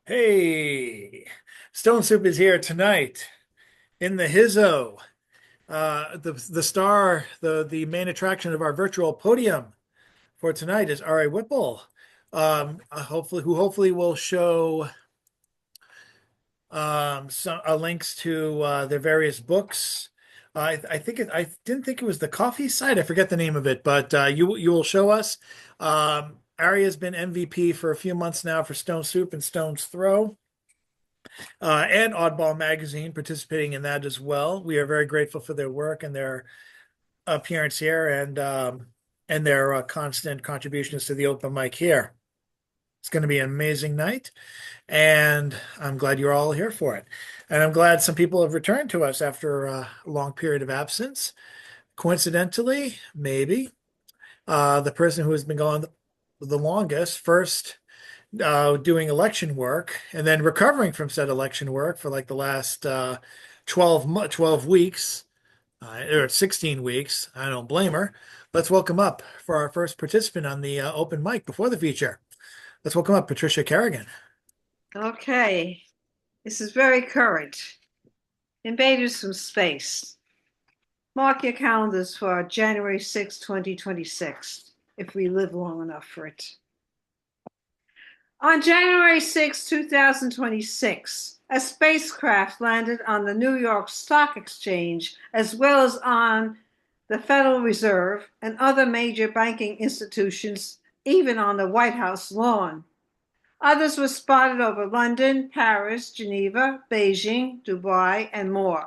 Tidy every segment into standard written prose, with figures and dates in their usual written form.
Hey, Stone Soup is here tonight in the Hizzo. The star, the main attraction of our virtual podium for tonight is Ari Whipple. Hopefully will show some links to their various books. I didn't think it was the coffee site. I forget the name of it, but you will show us. Ari has been MVP for a few months now for Stone Soup and Stone's Throw. And Oddball Magazine participating in that as well. We are very grateful for their work and their appearance here and their constant contributions to the open mic here. It's going to be an amazing night, and I'm glad you're all here for it. And I'm glad some people have returned to us after a long period of absence. Coincidentally, maybe the person who has been gone the longest, first doing election work and then recovering from said election work for like the last 12 weeks or 16 weeks. I don't blame her. Let's welcome up for our first participant on the open mic before the feature. Let's welcome up Patricia Kerrigan. Okay, this is very current. Invaders from space. Mark your calendars for January 6, 2026, if we live long enough for it. On January 6, 2026, a spacecraft landed on the New York Stock Exchange as well as on the Federal Reserve and other major banking institutions, even on the White House lawn. Others were spotted over London, Paris, Geneva, Beijing, Dubai, and more.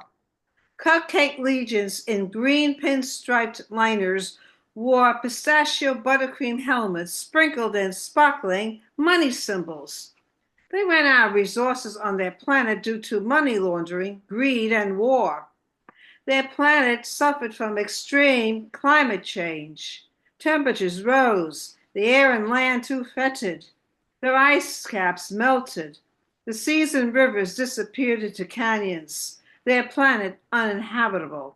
Cupcake legions in green pinstriped liners wore pistachio buttercream helmets sprinkled in sparkling money symbols. They ran out of resources on their planet due to money laundering, greed, and war. Their planet suffered from extreme climate change. Temperatures rose, the air and land too fetid. Their ice caps melted. The seas and rivers disappeared into canyons, their planet uninhabitable.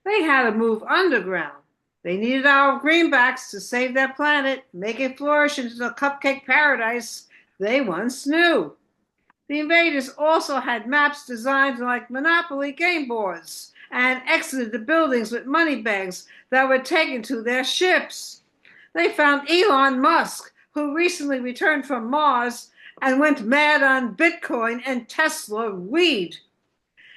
They had to move underground. They needed our greenbacks to save their planet, make it flourish into the cupcake paradise they once knew. The invaders also had maps designed like Monopoly game boards and exited the buildings with money bags that were taken to their ships. They found Elon Musk, who recently returned from Mars and went mad on Bitcoin and Tesla weed.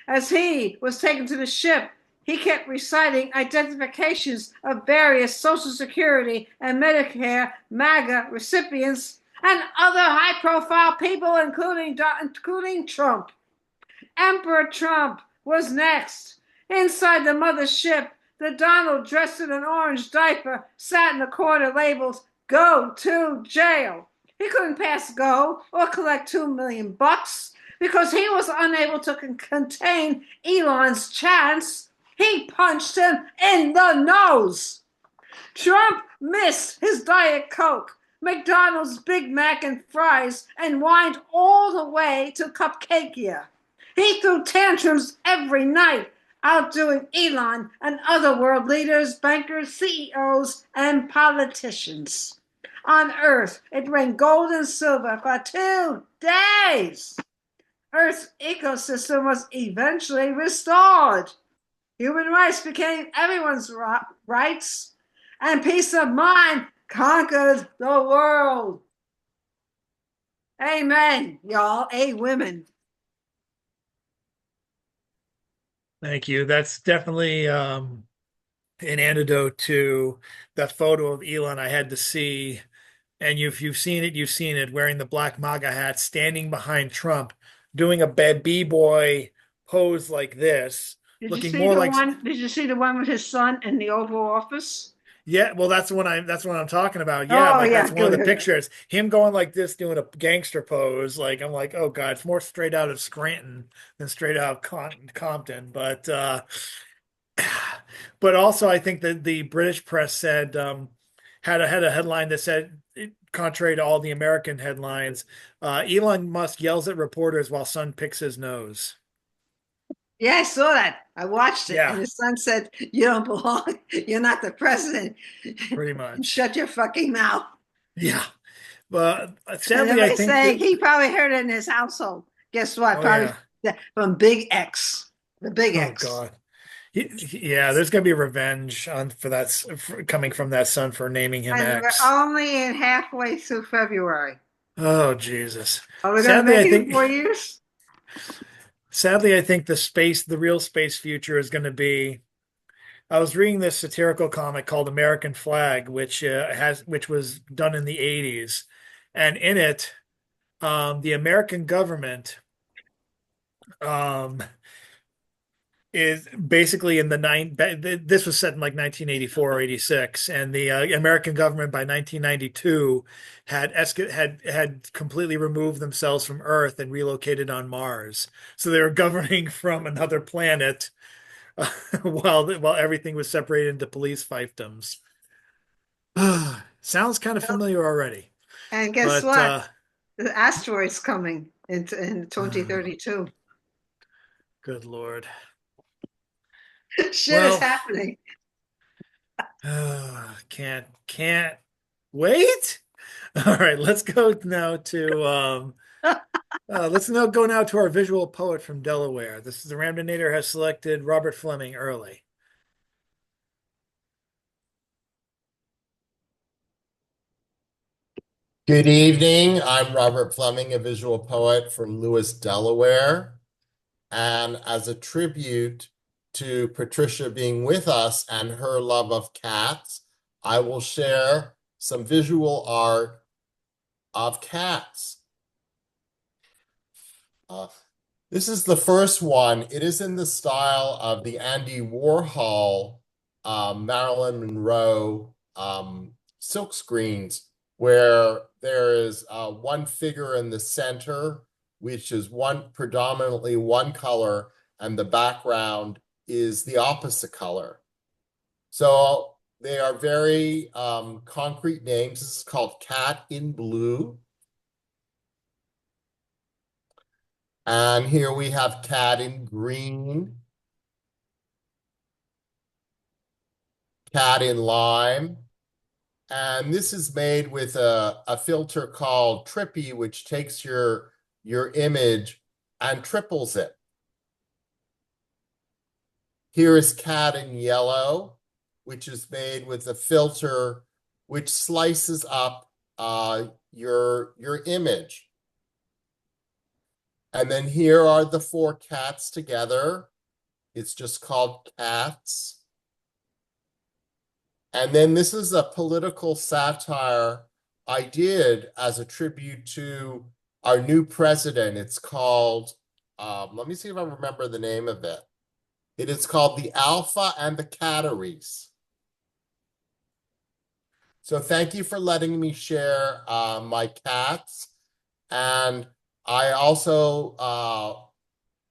As he was taken to the ship, he kept reciting identifications of various Social Security and Medicare MAGA recipients and other high profile people, including Trump. Emperor Trump was next. Inside the mothership, the Donald, dressed in an orange diaper, sat in a corner labeled "Go to Jail." He couldn't pass go or collect $2 million because he was unable to contain Elon's chance. He punched him in the nose. Trump missed his Diet Coke, McDonald's Big Mac and fries, and whined all the way to Cupcakia. He threw tantrums every night, outdoing Elon and other world leaders, bankers, CEOs, and politicians. On Earth, it rained gold and silver for 2 days. Earth's ecosystem was eventually restored. Human rights became everyone's rights, and peace of mind conquered the world. Amen, y'all. Women. Thank you. That's definitely an antidote to that photo of Elon I had to see. And if you've seen it, you've seen it, wearing the black MAGA hat, standing behind Trump, doing a b-boy pose like this, Did you looking see more the like, one? Did you see the one with his son in the Oval Office? yeah, well, that's what I'm talking about. Yeah, Oh like yeah, that's one of the good. pictures. Him going like this, doing a gangster pose. Like I'm like, oh God, it's more straight out of Scranton than straight out of Compton. But also I think that the British press said had a headline that said, contrary to all the American headlines, Elon Musk yells at reporters while son picks his nose. Yeah, I saw that. I watched it, Yeah, and his son said, "You don't belong. You're not the president. pretty much. Shut your fucking mouth." Yeah. But And sadly, I they think say that. he probably heard it in his household. Guess what? Oh Probably yeah. from Big X, the Big Oh X. God. Yeah, there's gonna be revenge on for that coming from that son for naming him And we're X. only in halfway through February. Oh Jesus. Are we going to Sadly, make I it in think 4 years? sadly I think the real space future is going to be. I was reading this satirical comic called American Flag, which was done in the 80s, and in it, the American government um, is basically in the this was set in like 1984 or 86, and the American government by 1992 had completely removed themselves from Earth and relocated on Mars. So they were governing from another planet while everything was separated into police fiefdoms. Sounds kind of familiar already, And guess but what? The asteroid's coming in 2032. good Lord. Shit is Well, happening. can't wait. All right, let's go now to let's now go now to our visual poet from Delaware. This is the Ramdonator has selected Robert Fleming early. Good evening. I'm Robert Fleming, a visual poet from Lewis, Delaware. And as a tribute to Patricia being with us and her love of cats, I will share some visual art of cats. Uh, this is the first one. It is in the style of the Andy Warhol, Marilyn Monroe silk screens, where there is one figure in the center, which is predominantly one color, and the background is the opposite color. So they are very concrete names. This is called Cat in Blue. And here we have cat in green, cat in lime. And this is made with a filter called Trippy, which takes your image and triples it. Here is cat in yellow, which is made with a filter which slices up your image. And then here are the four cats together. It's just called Cats. And then this is a political satire I did as a tribute to our new president. It's called, let me see if I remember the name of it. It is called The Alpha and the Catteries. So thank you for letting me share my cats. And I also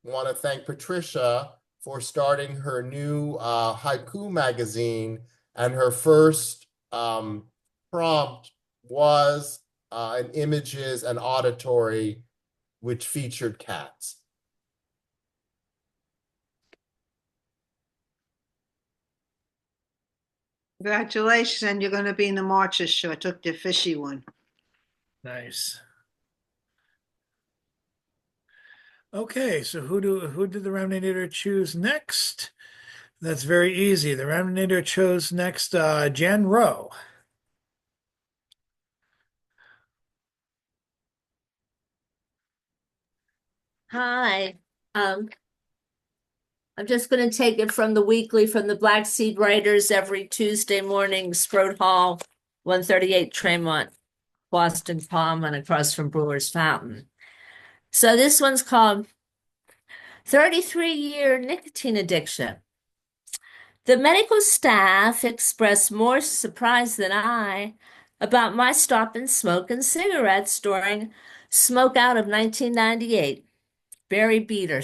want to thank Patricia for starting her new haiku magazine, and her first prompt was an images and auditory which featured cats. Congratulations, and you're going to be in the Marches show. I took the fishy one. Nice. Okay, so who did the Ramdonator choose next? That's very easy. The Ramdonator chose next Jan Rowe. Hi. Um, I'm just going to take it from the weekly from the Black Seed Writers every Tuesday morning, Sprott Hall, 138 Tremont, Boston Palm, and across from Brewer's Fountain. So this one's called 33-Year Nicotine Addiction. The medical staff expressed more surprise than I about my stopping smoking cigarettes during smoke out of 1998. Barry Beater,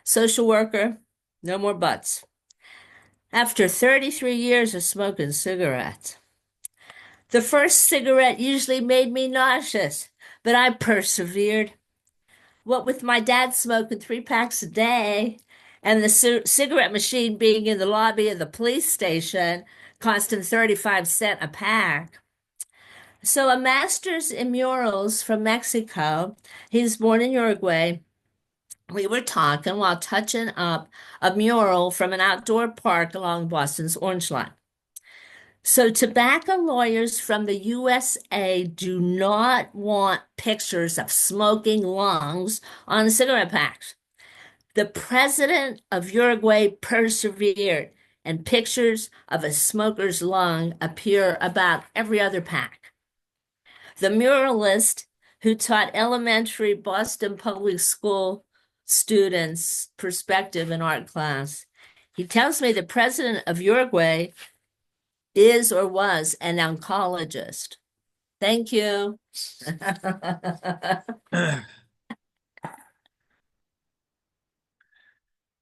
social worker, no more butts. After 33 years of smoking cigarettes, the first cigarette usually made me nauseous, but I persevered. What with my dad smoking 3 packs a day and the cigarette machine being in the lobby of the police station costing 35 cents a pack, So a master's in murals from Mexico. He's born in Uruguay. We were talking while touching up a mural from an outdoor park along Boston's Orange Line. So tobacco lawyers from the USA do not want pictures of smoking lungs on cigarette packs. The president of Uruguay persevered, and pictures of a smoker's lung appear about every other pack. The muralist who taught elementary Boston public school students perspective in art class, he tells me the president of Uruguay is or was an oncologist. Thank you.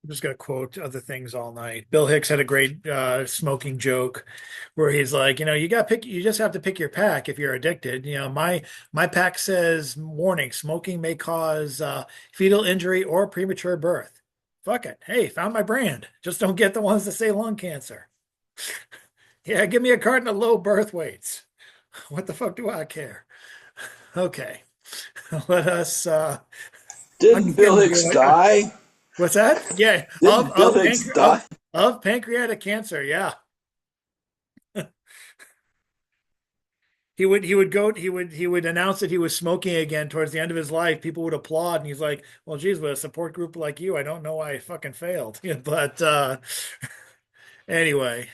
I'm just going to quote other things all night. Bill Hicks had a great smoking joke where he's like, you just have to pick your pack if you're addicted. My pack says, warning, smoking may cause fetal injury or premature birth. Fuck it. Hey, found my brand. Just don't get the ones that say lung cancer. Yeah, give me a carton of low birth weights. What the fuck do I care? Okay. Let us Didn't Bill Hicks unenjoy. die? What's that? Yeah, Didn't Bill Hicks die? of pancreatic cancer. Yeah, he would announce that he was smoking again towards the end of his life. People would applaud, and he's like, "Well, geez, with a support group like you, I don't know why I fucking failed." But anyway,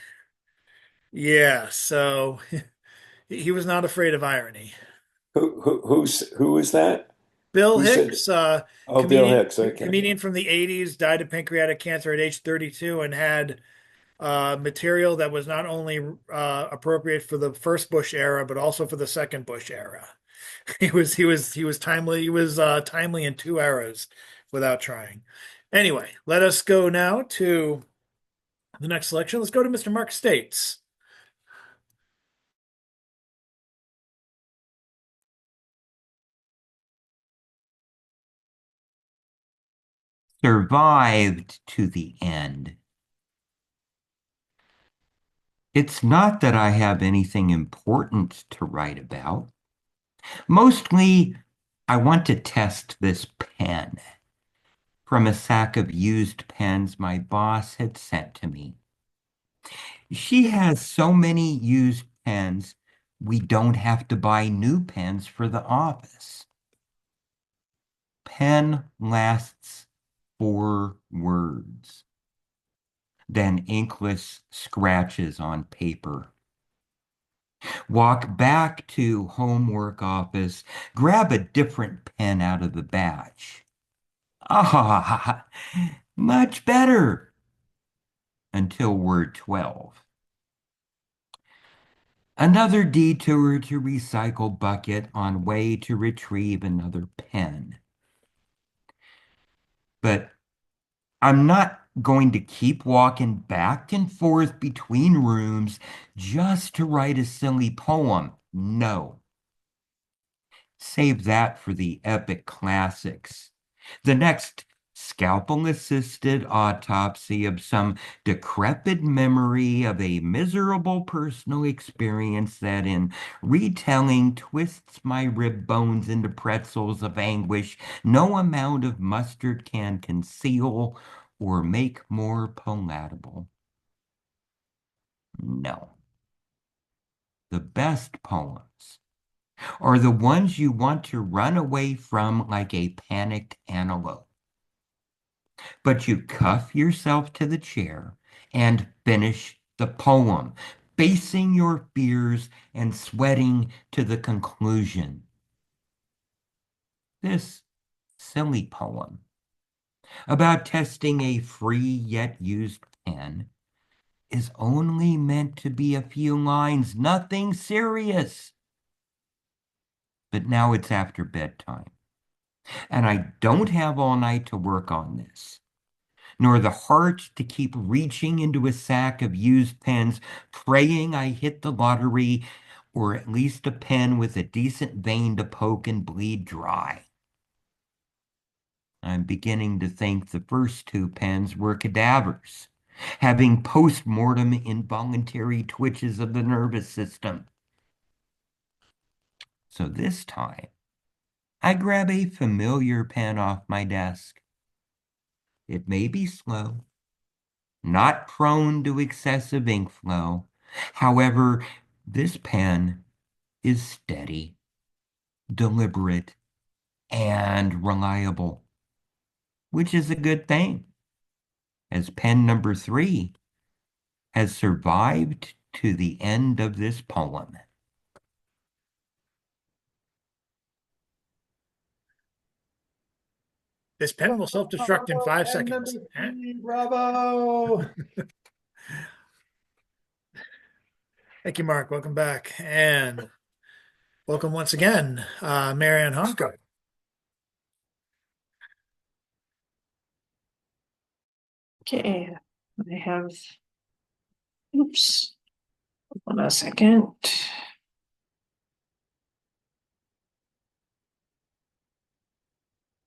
yeah. So he was not afraid of irony. Who is that? Bill Who said? Hicks, Oh, Bill Hicks. Okay. comedian from the '80s, died of pancreatic cancer at age 32, and had material that was not only appropriate for the first Bush era, but also for the second Bush era. He was timely. He was timely in two eras without trying. Anyway, let us go now to the next selection. Let's go to Mr. Mark States. Survived to the end. It's not that I have anything important to write about. Mostly, I want to test this pen from a sack of used pens my boss had sent to me. She has so many used pens, we don't have to buy new pens for the office. Pen lasts 4 words. Then inkless scratches on paper. Walk back to homework office, grab a different pen out of the batch. Ah, much better. Until word 12. Another detour to recycle bucket on way to retrieve another pen. But I'm not going to keep walking back and forth between rooms just to write a silly poem. No. Save that for the epic classics. The next scalpel-assisted autopsy of some decrepit memory of a miserable personal experience that in retelling twists my rib bones into pretzels of anguish no amount of mustard can conceal or make more palatable. No. The best poems are the ones you want to run away from like a panicked antelope. But you cuff yourself to the chair and finish the poem, facing your fears and sweating to the conclusion. This silly poem about testing a free yet used pen is only meant to be a few lines, nothing serious. But now it's after bedtime, and I don't have all night to work on this, nor the heart to keep reaching into a sack of used pens, praying I hit the lottery, or at least a pen with a decent vein to poke and bleed dry. I'm beginning to think the first 2 pens were cadavers, having post-mortem involuntary twitches of the nervous system. So this time, I grab a familiar pen off my desk. It may be slow, not prone to excessive ink flow. However, this pen is steady, deliberate, and reliable, which is a good thing, as pen number 3 has survived to the end of this poem. This pen will self-destruct in 5 seconds. Bravo! Thank you, Mark. Welcome back. And welcome once again, Marianne Honka. Okay, I have, oops, hold on a second.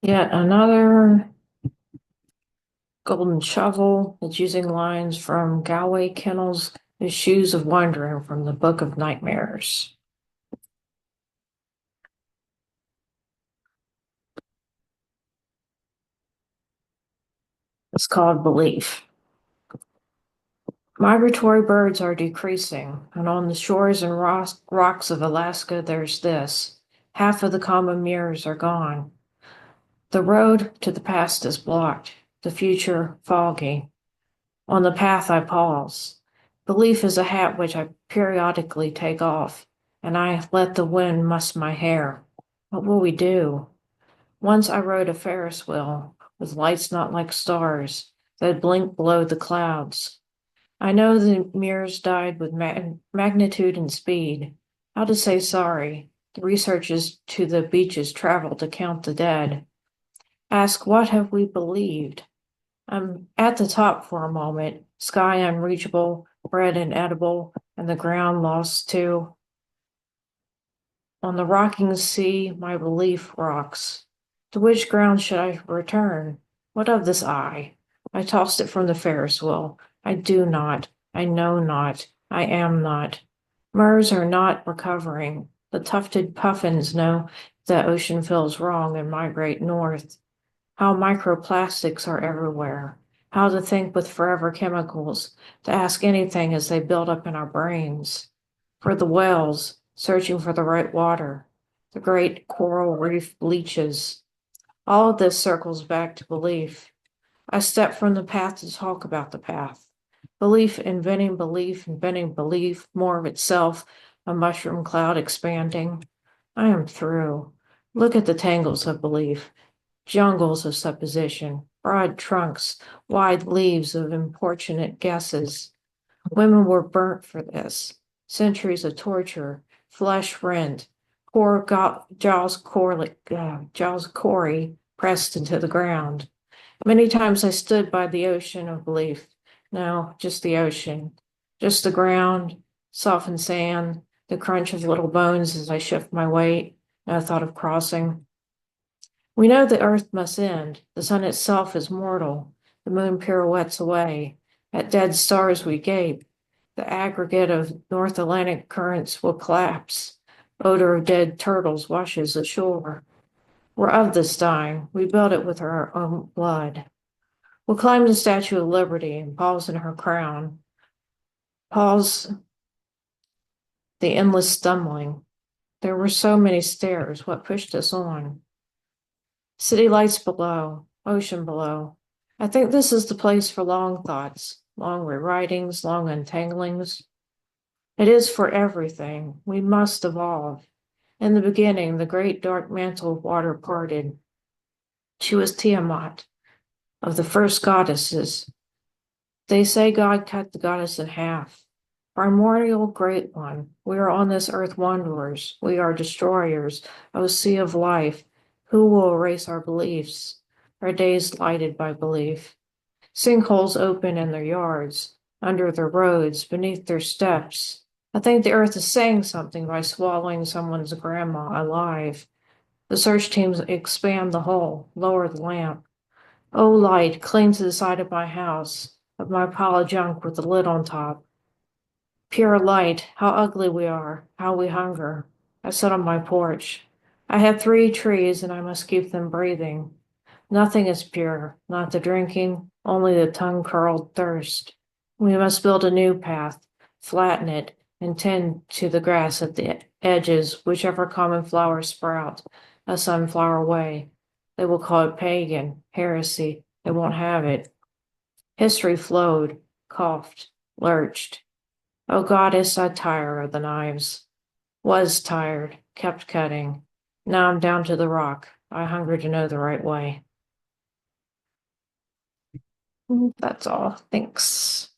Yet another golden shovel that's using lines from Galway Kennels' The Shoes of Wandering from the Book of Nightmares. It's called Belief. Migratory birds are decreasing, and on the shores and rocks of Alaska, there's this. Half of the common mirrors are gone. The road to the past is blocked, the future foggy. On the path I pause. Belief is a hat which I periodically take off, and I let the wind muss my hair. What will we do? Once I rode a Ferris wheel with lights not like stars that blink below the clouds. I know the mirrors died with magnitude and speed. How to say sorry? The researchers to the beaches travel to count the dead. Ask, what have we believed? I'm at the top for a moment, sky unreachable, bread inedible, and the ground lost too. On the rocking sea, my belief rocks. To which ground should I return? What of this eye? I tossed it from the Ferris wheel. I do not. I know not. I am not. Mers are not recovering. The tufted puffins know the ocean feels wrong and migrate north. How microplastics are everywhere. How to think with forever chemicals, to ask anything as they build up in our brains. For the whales, searching for the right water. The great coral reef bleaches. All of this circles back to belief. I step from the path to talk about the path. Belief, inventing belief, more of itself, a mushroom cloud expanding. I am through. Look at the tangles of belief, jungles of supposition, broad trunks, wide leaves of importunate guesses. Women were burnt for this. Centuries of torture, flesh rent, jaws cory pressed into the ground. Many times I stood by the ocean of belief. No, just the ocean, just the ground, softened sand, the crunch of little bones as I shift my weight. No thought of crossing. We know the earth must end. The sun itself is mortal. The moon pirouettes away. At dead stars we gape. The aggregate of North Atlantic currents will collapse. Odor of dead turtles washes ashore. We're of this dying. We built it with our own blood. We'll climb the Statue of Liberty and pause in her crown. Pause the endless stumbling. There were so many stairs. What pushed us on? City lights below, ocean below. I think this is the place for long thoughts, long rewritings, long untanglings. It is for everything. We must evolve. In the beginning, the great dark mantle of water parted. She was Tiamat, of the first goddesses. They say God cut the goddess in half. Primordial great one, we are on this earth wanderers. We are destroyers, O sea of life. Who will erase our beliefs? Our days lighted by belief. Sinkholes open in their yards, under their roads, beneath their steps. I think the earth is saying something by swallowing someone's grandma alive. The search teams expand the hole, lower the lamp. Oh, light, cling to the side of my house, of my pile of junk with the lid on top. Pure light, how ugly we are, how we hunger. I sit on my porch. I have 3 trees and I must keep them breathing. Nothing is pure, not the drinking, only the tongue-curled thirst. We must build a new path, flatten it, and tend to the grass at the edges, whichever common flowers sprout, a sunflower way. They will call it pagan, heresy. They won't have it. History flowed, coughed, lurched. O goddess, I tire of the knives. Was tired, kept cutting. Now I'm down to the rock. I hunger to know the right way. That's all. Thanks.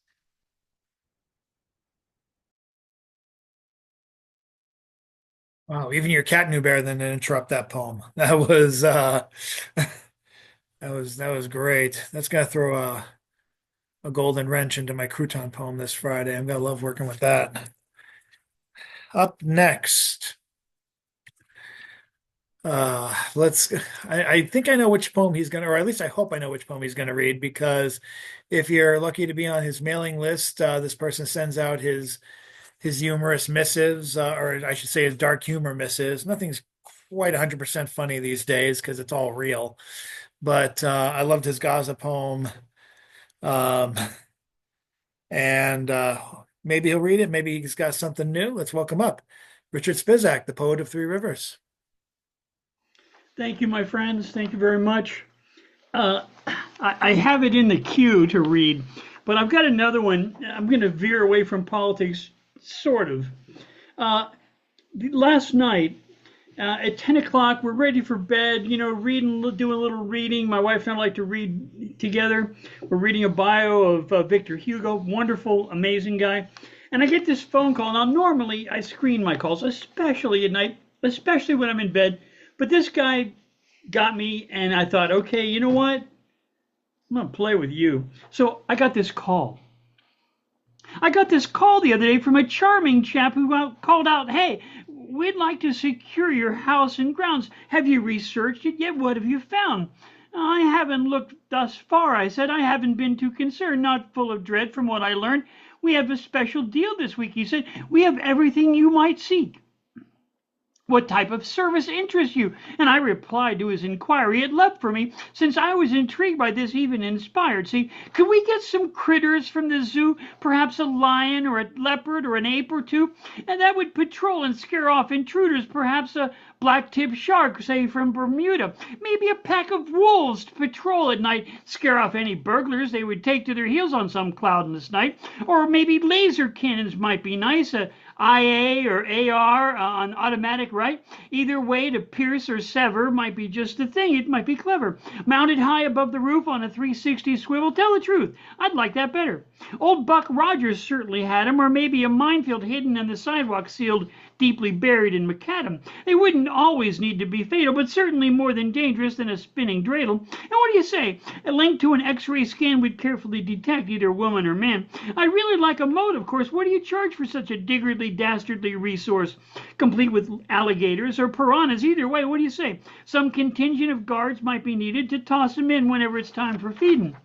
Wow, even your cat knew better than to interrupt that poem. That was that was great. That's gonna throw a golden wrench into my crouton poem this Friday. I'm gonna love working with that. Up next, let's. I think I know which poem he's gonna, or at least I hope I know which poem he's gonna read, because if you're lucky to be on his mailing list, this person sends out his humorous missives, or I should say his dark humor missives. Nothing's quite 100% funny these days because it's all real. But I loved his Gaza poem. Um, and maybe he'll read it. Maybe he's got something new. Let's welcome up Richard Spizak, the poet of Three Rivers. Thank you, my friends. Thank you very much. Uh, I have it in the queue to read, but I've got another one. I'm going to veer away from politics, sort of. Uh, Last night, at 10 o'clock, we're ready for bed, reading, doing a little reading. My wife and I like to read together. We're reading a bio of Victor Hugo, wonderful, amazing guy. And I get this phone call. Now, normally I screen my calls, especially at night, especially when I'm in bed. But this guy got me, and I thought, okay, you know what? I'm going to play with you. So I got this call. I got this call the other day from a charming chap who called out, hey, we'd like to secure your house and grounds. Have you researched it yet? What have you found? I haven't looked thus far, I said. I haven't been too concerned, not full of dread from what I learned. We have a special deal this week, he said. We have everything you might seek. What type of service interests you? And I replied to his inquiry. It leapt for me, since I was intrigued by this, even inspired. See, could we get some critters from the zoo, perhaps a lion or a leopard or an ape or two, and that would patrol and scare off intruders, perhaps a black-tipped shark, say from Bermuda, maybe a pack of wolves to patrol at night, scare off any burglars they would take to their heels on some cloudless night, or maybe laser cannons might be nice, IA or AR on automatic, right? Either way to pierce or sever might be just the thing. It might be clever. Mounted high above the roof on a 360 swivel. Tell the truth, I'd like that better. Old Buck Rogers certainly had 'em, or maybe a minefield hidden in the sidewalk sealed deeply buried in macadam. They wouldn't always need to be fatal, but certainly more than dangerous than a spinning dreidel. And what do you say? A link to an X-ray scan would carefully detect either woman or man. I really like a moat, of course. What do you charge for such a niggardly, dastardly resource, complete with alligators or piranhas? Either way, what do you say? Some contingent of guards might be needed to toss them in whenever it's time for feeding.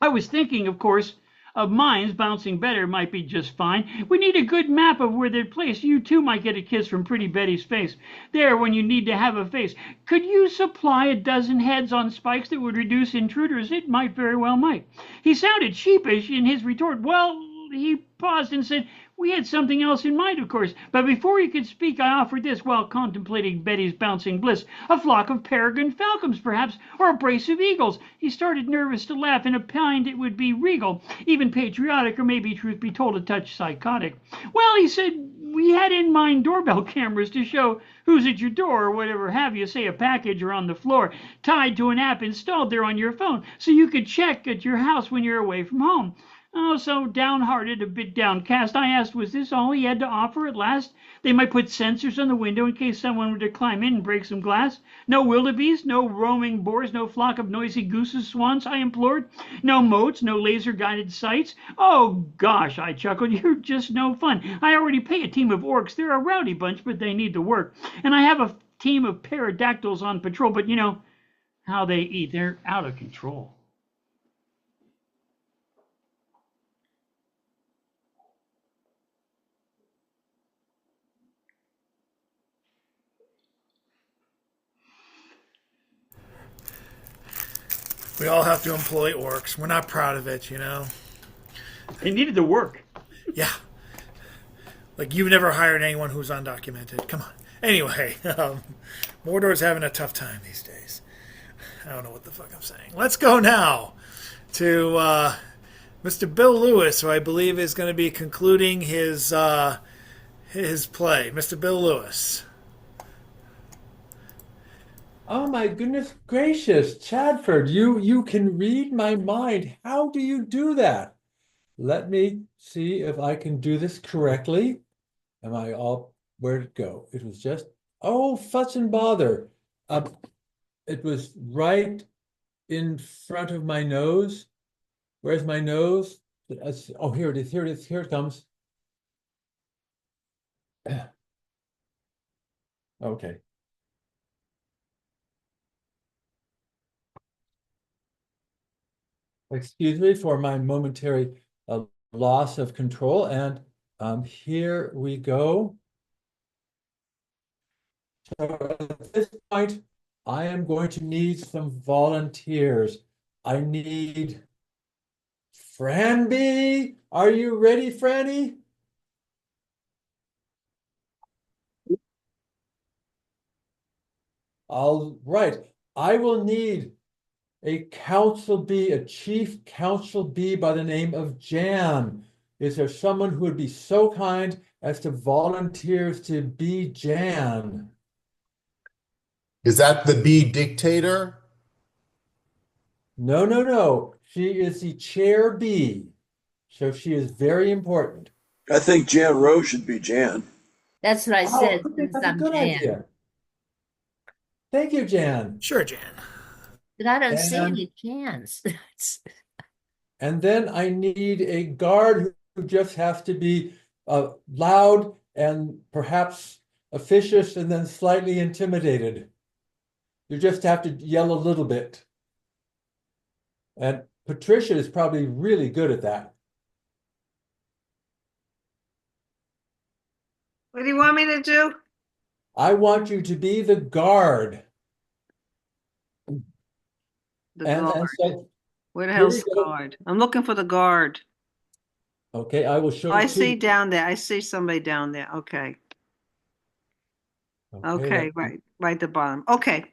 I was thinking, of course, of mines. Bouncing better might be just fine. We need a good map of where they're placed. You too might get a kiss from Pretty Betty's face. There, when you need to have a face. Could you supply a dozen heads on spikes that would reduce intruders? It might very well might. He sounded sheepish in his retort. Well, he paused and said, we had something else in mind, of course, but before he could speak, I offered this while contemplating Betty's bouncing bliss. A flock of peregrine falcons, perhaps, or a brace of eagles. He started nervous to laugh and opined it would be regal, even patriotic, or maybe, truth be told, a touch psychotic. Well, he said, we had in mind doorbell cameras to show who's at your door or whatever have you, say a package or on the floor, tied to an app installed there on your phone, so you could check at your house when you're away from home. Oh, so downhearted, a bit downcast, I asked, was this all he had to offer at last? They might put sensors on the window in case someone were to climb in and break some glass. No wildebeest, no roaming boars, no flock of noisy gooses, swans, I implored. No moats, no laser-guided sights. Oh, gosh, I chuckled, you're just no fun. I already pay a team of orcs. They're a rowdy bunch, but they need to work. And I have a team of pterodactyls on patrol, but you know how they eat. They're out of control. We all have to employ orcs. We're not proud of it, They needed the work. Yeah. Like, you've never hired anyone who's undocumented. Come on. Anyway, Mordor's having a tough time these days. I don't know what the fuck I'm saying. Let's go now to Mr. Bill Lewis, who I believe is going to be concluding his play. Mr. Bill Lewis. Oh my goodness gracious, Chadford, you can read my mind. How do you do that? Let me see if I can do this correctly. Am I all where'd it go? It was just fuss and bother. It was right in front of my nose. Where's my nose? Oh, here it is. Here it is. Here it comes. Okay. Excuse me for my momentary loss of control. And here we go. So at this point, I am going to need some volunteers. I need Franby. Are you ready, Franny? All right. I will need a council bee, a chief council bee by the name of Jan. Is there someone who would be so kind as to volunteer to be Jan? Is that the bee dictator? No, no, no. She is the chair bee. So she is very important. I think Jan Rose should be Jan. That's what I said. Okay, that's a I'm good Jan. idea. Thank you, Jan. Sure, Jan. But I don't see any Jans. And then I need a guard who just has to be loud and perhaps officious and then slightly intimidated. You just have to yell a little bit. And Patricia is probably really good at that. What do you want me to do? I want you to be the guard. The guard. And so Where the here hell's we the go. guard? I'm looking for the guard. Okay, I will show I you. see down there. I see somebody down there. Okay. Okay, right at the bottom. Okay.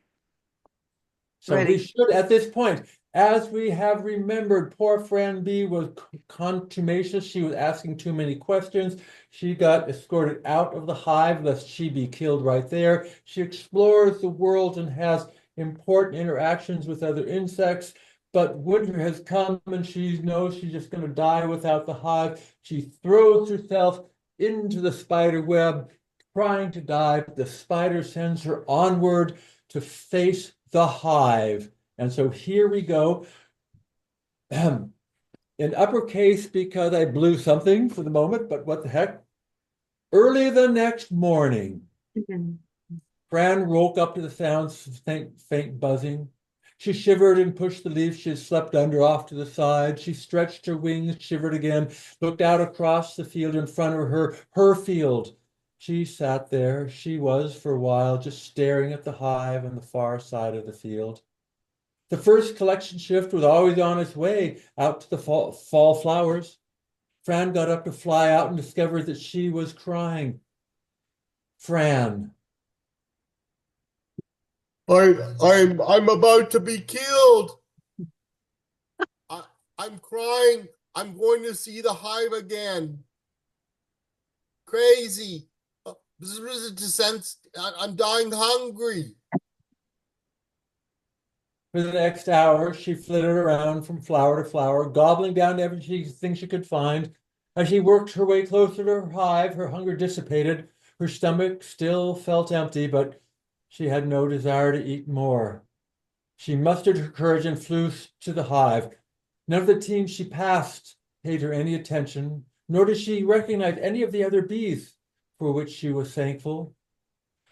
So Ready. we should, at this point, as we have remembered, poor Fran B was contumacious. She was asking too many questions. She got escorted out of the hive lest she be killed right there. She explores the world and has important interactions with other insects. But winter has come and she knows she's just going to die without the hive. She throws herself into the spider web, trying to die, but the spider sends her onward to face the hive. And so here we go. In uppercase because I blew something for the moment, but what the heck? Early the next morning, Fran woke up to the sounds of faint buzzing. She shivered and pushed the leaf she had slept under off to the side. She stretched her wings, shivered again, looked out across the field in front of her, her field. She sat there. She was, for a while, just staring at the hive on the far side of the field. The first collection shift was always on its way out to the fall flowers. Fran got up to fly out and discovered that she was crying. Fran. I'm about to be killed. I'm crying. I'm going to see the hive again. Crazy. I'm dying hungry. For the next hour, she flitted around from flower to flower, gobbling down everything she could find. As she worked her way closer to her hive, her hunger dissipated. Her stomach still felt empty, but she had no desire to eat more. She mustered her courage and flew to the hive. None of the teams she passed paid her any attention, nor did she recognize any of the other bees, for which she was thankful.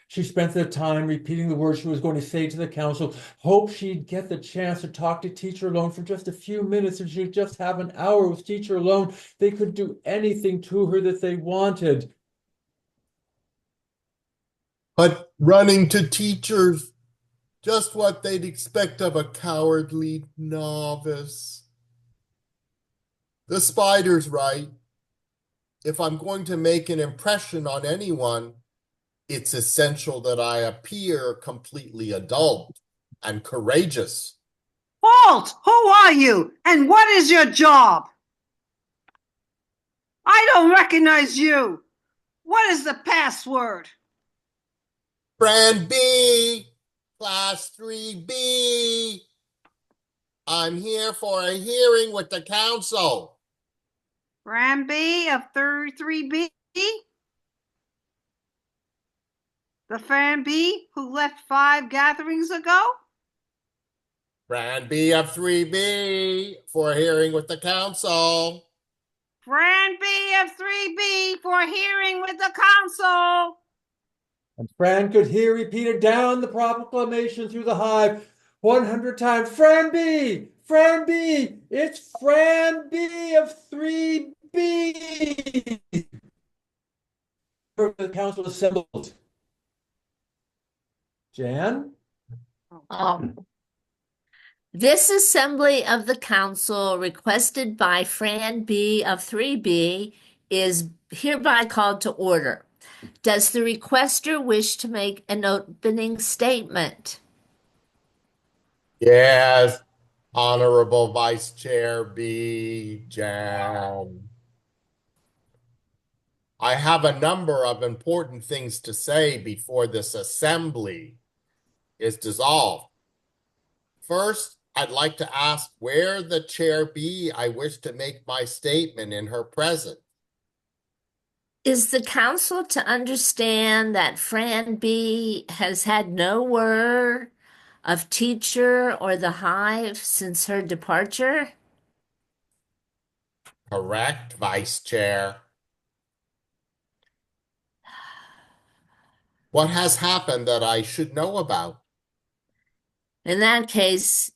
She spent the time repeating the words she was going to say to the council, hoped she'd get the chance to talk to Teacher Alone for just a few minutes, and she'd just have an hour with Teacher Alone. They could do anything to her that they wanted. But running to teachers Just what they'd expect of a cowardly novice. The spider's right. If I'm going to make an impression on anyone, it's essential that I appear completely adult and courageous. Halt! Who are you? And what is your job? I don't recognize you. What is the password? Brand B, Class 3B. I'm here for a hearing with the council. Ramby of 33B? The fan B who left 5 gatherings ago? Brand B of 3B for a hearing with the council. Fran B of 3B for hearing with the council. And Fran could hear repeated down the proclamation through the hive 100 times. Fran B! Fran B! It's Fran B of 3B! The council assembled. Jan? This assembly of the council, requested by Fran B of 3B, is hereby called to order. Does the requester wish to make an opening statement? Yes, Honorable Vice Chair B. Jan. I have a number of important things to say before this assembly is dissolved. First, I'd like to ask where the Chair B I wish to make my statement in her presence. Is the council to understand that Fran B has had no word of teacher or the hive since her departure? Correct, Vice Chair. What has happened that I should know about? In that case,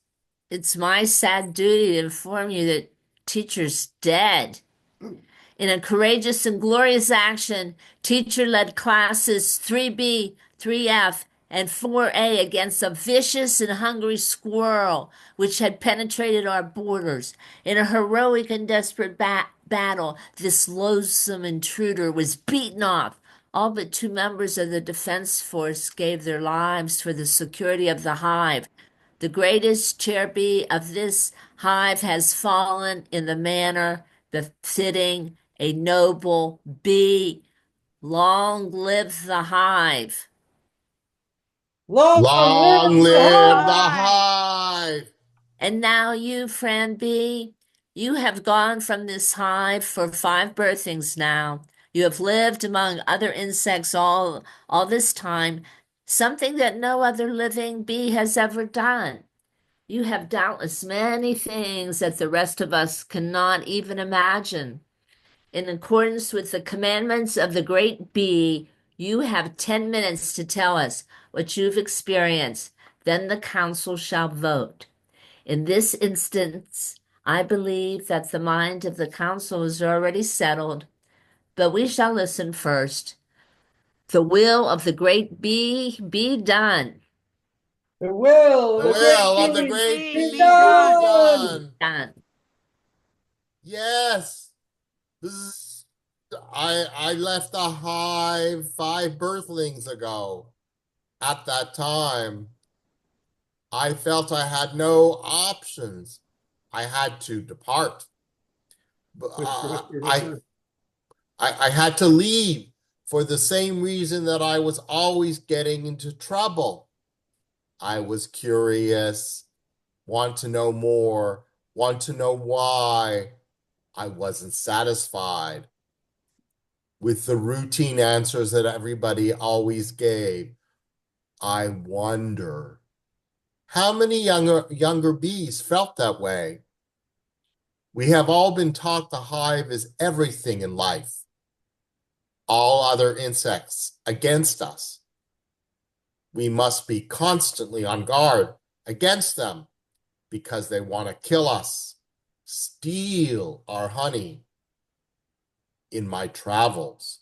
it's my sad duty to inform you that teacher's dead. In a courageous and glorious action, teacher led classes 3B, 3F, and 4A against a vicious and hungry squirrel which had penetrated our borders. In a heroic and desperate battle, this loathsome intruder was beaten off. All but 2 members of the defense force gave their lives for the security of the hive. The greatest chair bee of this hive has fallen in the manner befitting a noble bee. Long live the hive. Long Long live the live the hive! hive! And now you, Fran bee, you have gone from this hive for 5 birthings now. You have lived among other insects all this time, something that no other living bee has ever done. You have doubtless many things that the rest of us cannot even imagine. In accordance with the commandments of the great bee, you have 10 minutes to tell us what you've experienced. Then the council shall vote. In this instance, I believe that the mind of the council is already settled, but we shall listen first. The will of the great bee be done. The will of The the great will of the bee great Be be bee be done. done! done. Done. Yes. I left the hive 5 birthlings ago. At that time, I felt I had no options. I had to depart. I had to leave for the same reason that I was always getting into trouble. I was curious, want to know more, want to know why. I wasn't satisfied with the routine answers that everybody always gave. I wonder how many younger bees felt that way. We have all been taught the hive is everything in life. All other insects against us. We must be constantly on guard against them because they want to kill us, steal our honey. In my travels,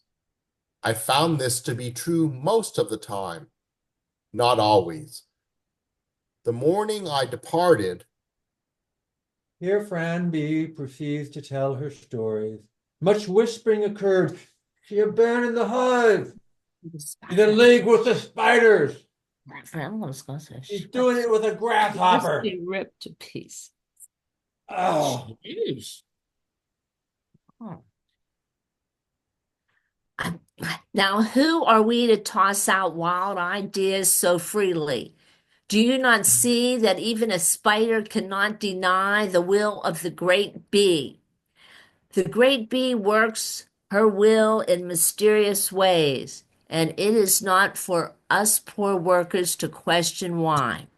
I found this to be true most of the time, not always. The morning I departed, Here Fran B proceeds to tell her stories. Much whispering occurred. She abandoned the hive. She's in league with the spiders. She's doing it with a grasshopper. Be ripped to pieces. Oh. Jeez. Oh. Now, who are we to toss out wild ideas so freely? Do you not see that even a spider cannot deny the will of the great bee? The great bee works her will in mysterious ways, and it is not for us poor workers to question why.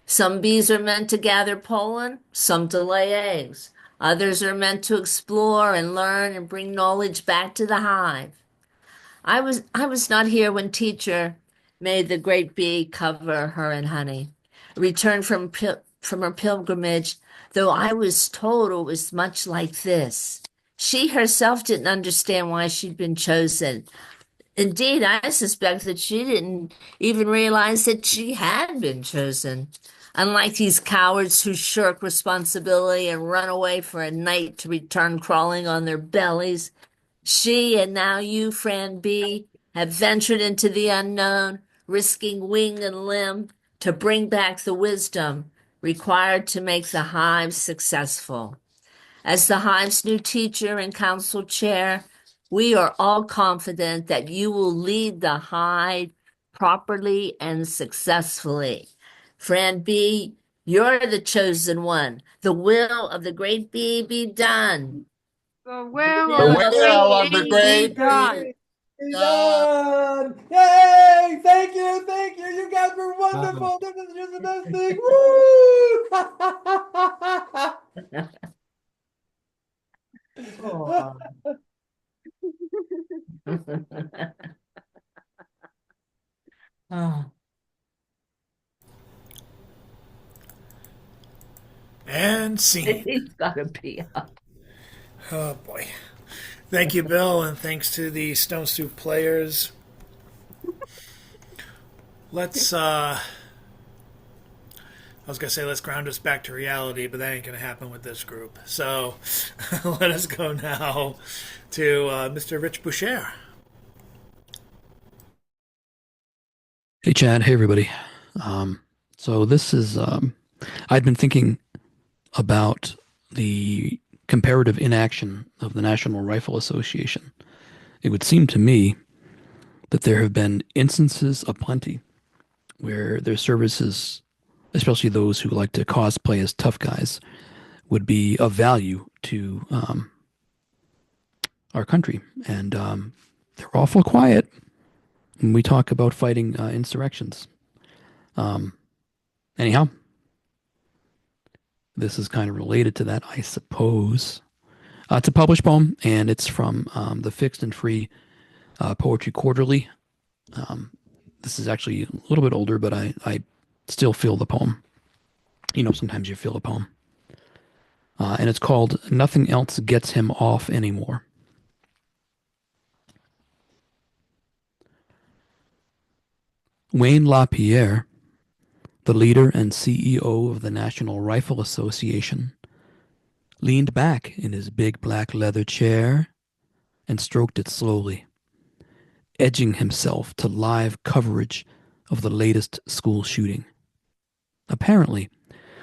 Some bees are meant to gather pollen, some to lay eggs. Others are meant to explore and learn and bring knowledge back to the hive. I was not here when teacher made the great bee cover her in honey. Returned from her pilgrimage, though I was told it was much like this. She herself didn't understand why she'd been chosen. Indeed, I suspect that she didn't even realize that she had been chosen. Unlike these cowards who shirk responsibility and run away for a night to return crawling on their bellies, she and now you, Fran B, have ventured into the unknown, risking wing and limb to bring back the wisdom required to make the hive successful. As the hive's new teacher and council chair, we are all confident that you will lead the hive properly and successfully. Fran B, you're the chosen one. The will of the great bee be done. The will the of the will of the great bee be great done. God. Yay! Thank you, thank you. You guys were wonderful. This is just the best thing. Woo! Oh. And scene. He's got to be up. Oh boy. Thank you, Bill, and thanks to the Stone Soup players. Let's I was gonna say let's ground us back to reality, but that ain't gonna happen with this group. So let us go now to Mr. Rich Boucher. Hey Chad, hey everybody. So this is I'd been thinking about the comparative inaction of the National Rifle Association. It would seem to me that there have been instances aplenty where their services, especially those who like to cosplay as tough guys, would be of value to our country. And they're awful quiet when we talk about fighting insurrections. Anyhow, this is kind of related to that, I suppose. It's a published poem, and it's from the Fixed and Free Poetry Quarterly. This is actually a little bit older, but I still feel the poem. You know, sometimes you feel a poem. And it's called Nothing Else Gets Him Off Anymore. Wayne LaPierre, the leader and CEO of the National Rifle Association, leaned back in his big black leather chair and stroked it slowly, edging himself to live coverage of the latest school shooting. Apparently,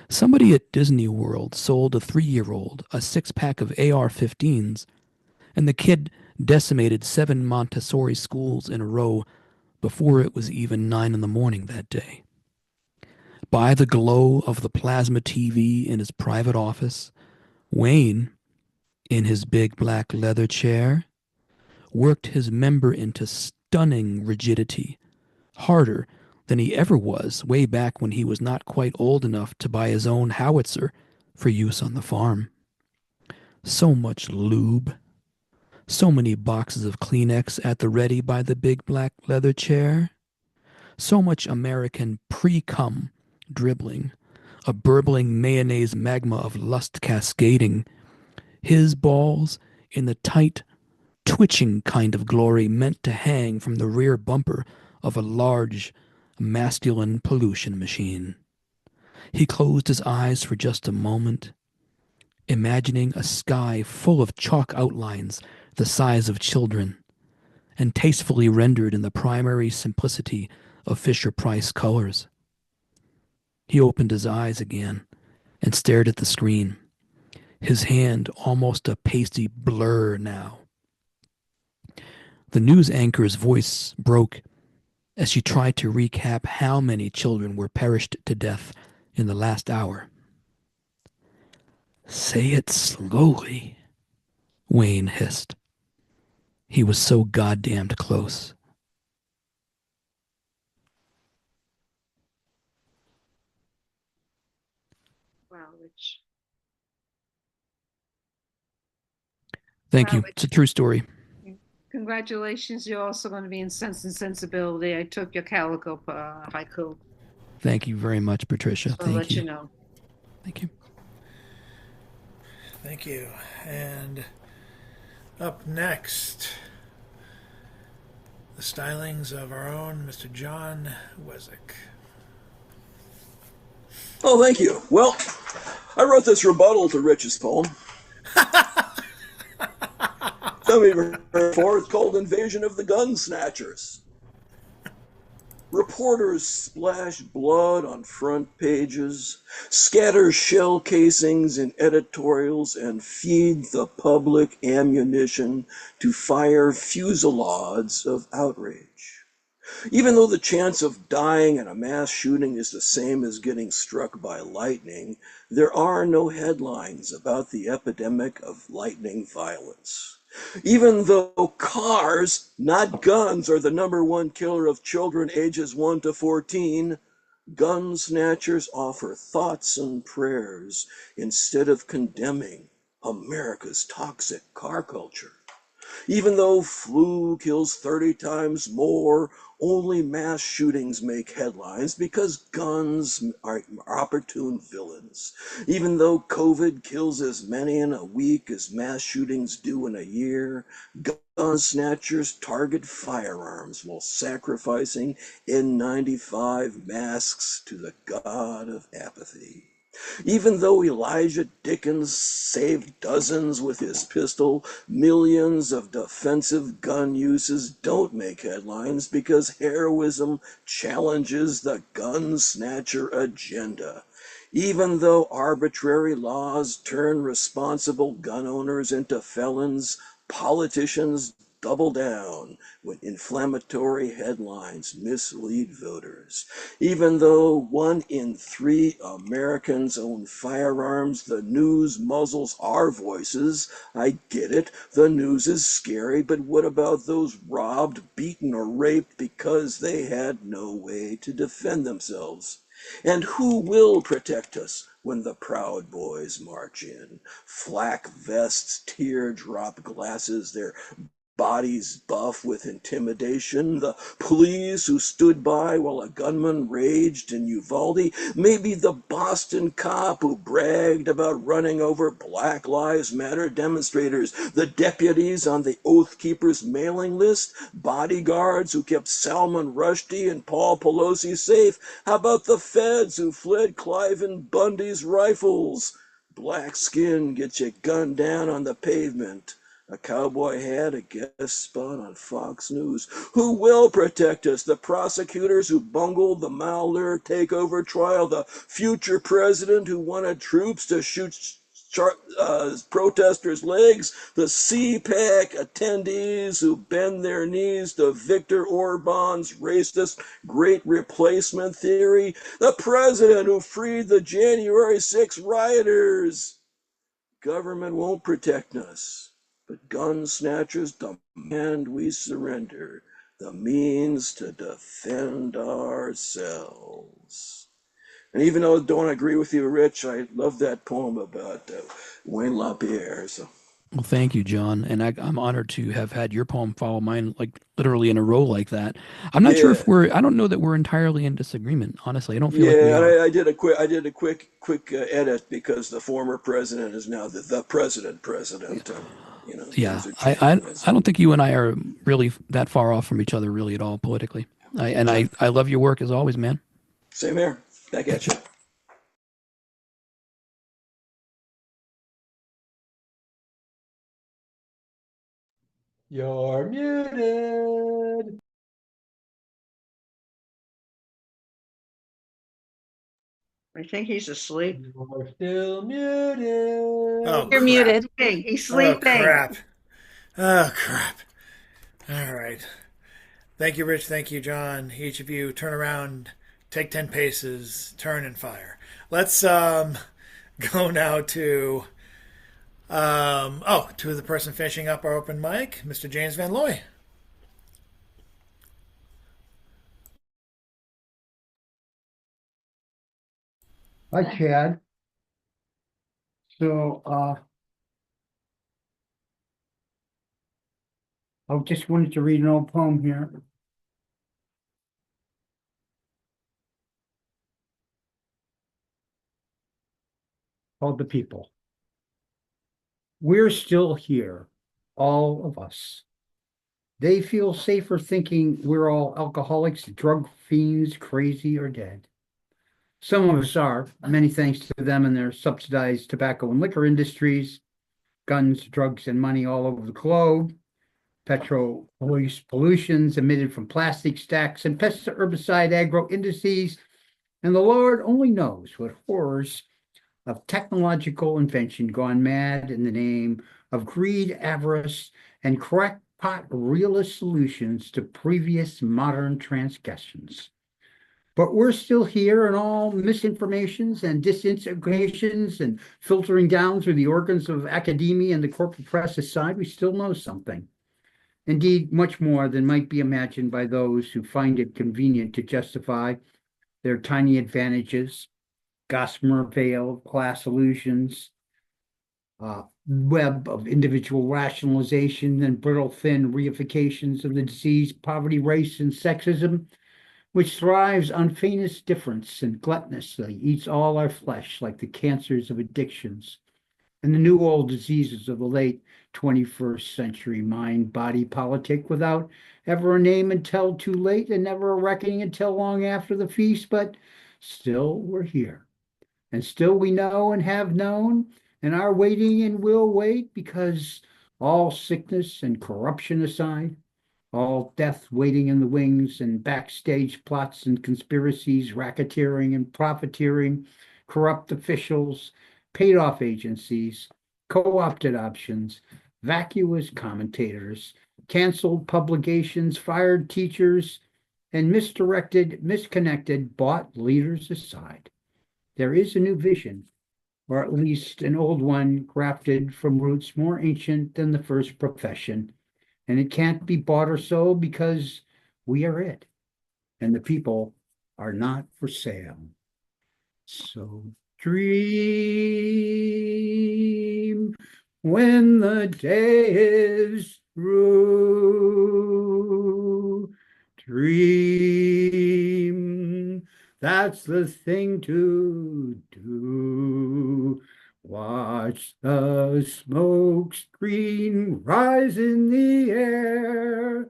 somebody at Disney World sold a 3-year-old a 6-pack of AR-15s, and the kid decimated 7 Montessori schools in a row before it was even 9 in the morning that day. By the glow of the plasma TV in his private office, Wayne, in his big black leather chair, worked his member into stunning rigidity, harder than he ever was way back when he was not quite old enough to buy his own howitzer for use on the farm. So much lube, so many boxes of Kleenex at the ready by the big black leather chair, so much American pre-cum dribbling, a burbling mayonnaise magma of lust cascading, his balls in the tight, twitching kind of glory meant to hang from the rear bumper of a large, masculine pollution machine. He closed his eyes for just a moment, imagining a sky full of chalk outlines the size of children and tastefully rendered in the primary simplicity of Fisher-Price colors. He opened his eyes again and stared at the screen, his hand almost a pasty blur now. The news anchor's voice broke as she tried to recap how many children were perished to death in the last hour. Say it slowly, Wayne hissed. He was so goddamned close. Wow, Rich. Thank Wow, you. It's a true story. Congratulations. You're also going to be in Sense and Sensibility. I took your calico haiku. Thank you very much, Patricia. So I'll Thank let you. you know. Thank you. Thank you. And up next, the stylings of our own Mr. John Wesick. Oh, thank you. Well, I wrote this rebuttal to Rich's poem. Some of you have heard before. It's called Invasion of the Gun Snatchers. Reporters splash blood on front pages, scatter shell casings in editorials, and feed the public ammunition to fire fusillades of outrage. Even though the chance of dying in a mass shooting is the same as getting struck by lightning, there are no headlines about the epidemic of lightning violence. Even though cars, not guns, are the #1 killer of children ages 1 to 14, gun snatchers offer thoughts and prayers instead of condemning America's toxic car culture. Even though flu kills 30 times more, only mass shootings make headlines because guns are opportune villains. Even though COVID kills as many in a week as mass shootings do in a year, gun snatchers target firearms while sacrificing N95 masks to the god of apathy. Even though Elijah Dickens saved dozens with his pistol, millions of defensive gun uses don't make headlines because heroism challenges the gun snatcher agenda. Even though arbitrary laws turn responsible gun owners into felons, politicians double down when inflammatory headlines mislead voters. Even though 1 in 3 Americans own firearms, the news muzzles our voices. I get it, the news is scary, but what about those robbed, beaten, or raped because they had no way to defend themselves? And who will protect us when the Proud Boys march in? Flak vests, teardrop glasses, their bodies buff with intimidation, the police who stood by while a gunman raged in Uvalde, maybe the Boston cop who bragged about running over Black Lives Matter demonstrators, the deputies on the Oath Keepers mailing list, bodyguards who kept Salman Rushdie and Paul Pelosi safe. How about the feds who fled Cliven Bundy's rifles? Black skin gets you gunned down on the pavement. A cowboy hat, a guest spot on Fox News. Who will protect us? The prosecutors who bungled the Malheur takeover trial, the future president who wanted troops to shoot protesters' legs, the CPAC attendees who bend their knees to Viktor Orban's racist great replacement theory, the president who freed the January 6 rioters. Government won't protect us. But gun snatchers demand we surrender the means to defend ourselves. And even though I don't agree with you, Rich, I love that poem about Wayne LaPierre. So. Well, thank you, John. And I'm honored to have had your poem follow mine, like literally in a row like that. I'm not sure if I don't know that we're entirely in disagreement. Honestly, I don't feel like we are. I did a quick edit because the former president is now the president. Yeah, things are I changing. I don't think you and I are really that far off from each other really at all politically. I love your work as always, man. Same here. Back at you. You're muted. I think he's asleep. You're still muted. Oh, You're crap. muted. Hey, he's Oh, sleeping. crap. Oh, crap. All right. Thank you, Rich. Thank you, John. Each of you turn around, take 10 paces, turn and fire. Let's go now to to the person finishing up our open mic, Mr. James Van Loy. Hi, Chad. So, I just wanted to read an old poem here. Called The People. We're still here, all of us. They feel safer thinking we're all alcoholics, drug fiends, crazy, or dead. Some of us are, many thanks to them and their subsidized tobacco and liquor industries, guns, drugs, and money all over the globe, petrol pollutions emitted from plastic stacks and herbicide agro indices, and the Lord only knows what horrors of technological invention gone mad in the name of greed, avarice, and crackpot realist solutions to previous modern transgressions. But we're still here, and all misinformations and disintegrations and filtering down through the organs of academia and the corporate press aside, we still know something. Indeed, much more than might be imagined by those who find it convenient to justify their tiny advantages, gossamer veil of class illusions, web of individual rationalization, and brittle thin reifications of the disease, poverty, race, and sexism, which thrives on faintest difference and gluttonously eats all our flesh like the cancers of addictions and the new old diseases of the late 21st century mind-body politic without ever a name until too late and never a reckoning until long after the feast. But still we're here. And still we know and have known and are waiting and will wait, because all sickness and corruption aside, all death waiting in the wings and backstage plots and conspiracies, racketeering and profiteering, corrupt officials, paid off agencies, co opted options, vacuous commentators, canceled publications, fired teachers, and misdirected, misconnected, bought leaders aside. There is a new vision, or at least an old one grafted from roots more ancient than the first profession. And it can't be bought or sold because we are it, and the people are not for sale. So dream when the day is through. Dream, that's the thing to do. Watch the smoke screen rise in the air.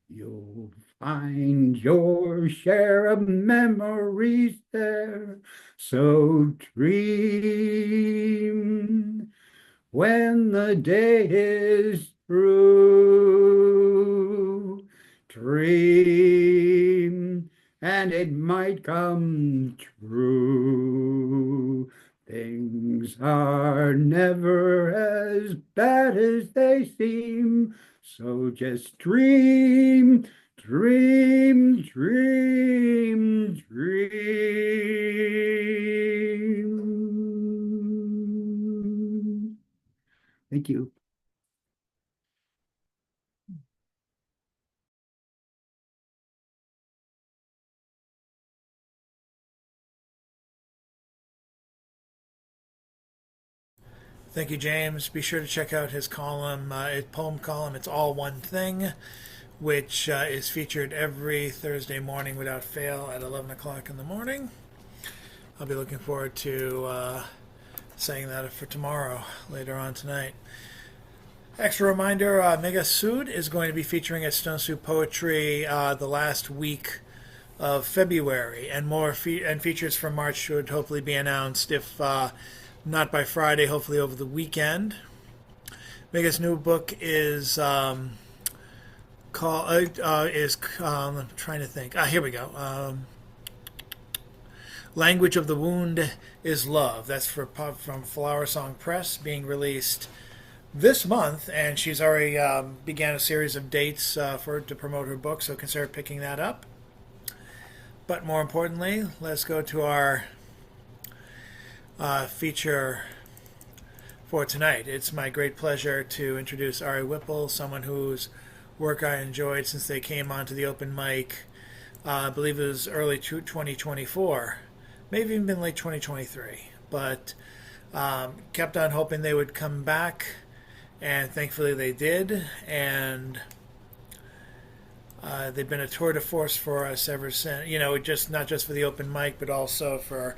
You'll find your share of memories there. So dream when the day is through. Dream, and it might come true. Things are never as bad as they seem. So just dream, dream, dream, dream. Thank you. Thank you, James. Be sure to check out his column, poem column. It's All One Thing, which is featured every Thursday morning without fail at 11 o'clock in the morning. I'll be looking forward to saying that for tomorrow, later on tonight. Extra reminder, Mega Sood is going to be featuring at Stone Soup Poetry the last week of February, and more and features from March should hopefully be announced, if not by Friday, hopefully over the weekend. Mega's new book is I'm trying to think. Here we go. Language of the Wound is Love. That's from Flower Song Press, being released this month, and she's already began a series of dates to promote her book, so consider picking that up. But more importantly, let's go to our feature for tonight. It's my great pleasure to introduce Ari Whipple, someone whose work I enjoyed since they came onto the open mic. I believe it was early 2024, maybe even been late 2023, but kept on hoping they would come back, and thankfully they did. And they've been a tour de force for us ever since. Just not just for the open mic, but also for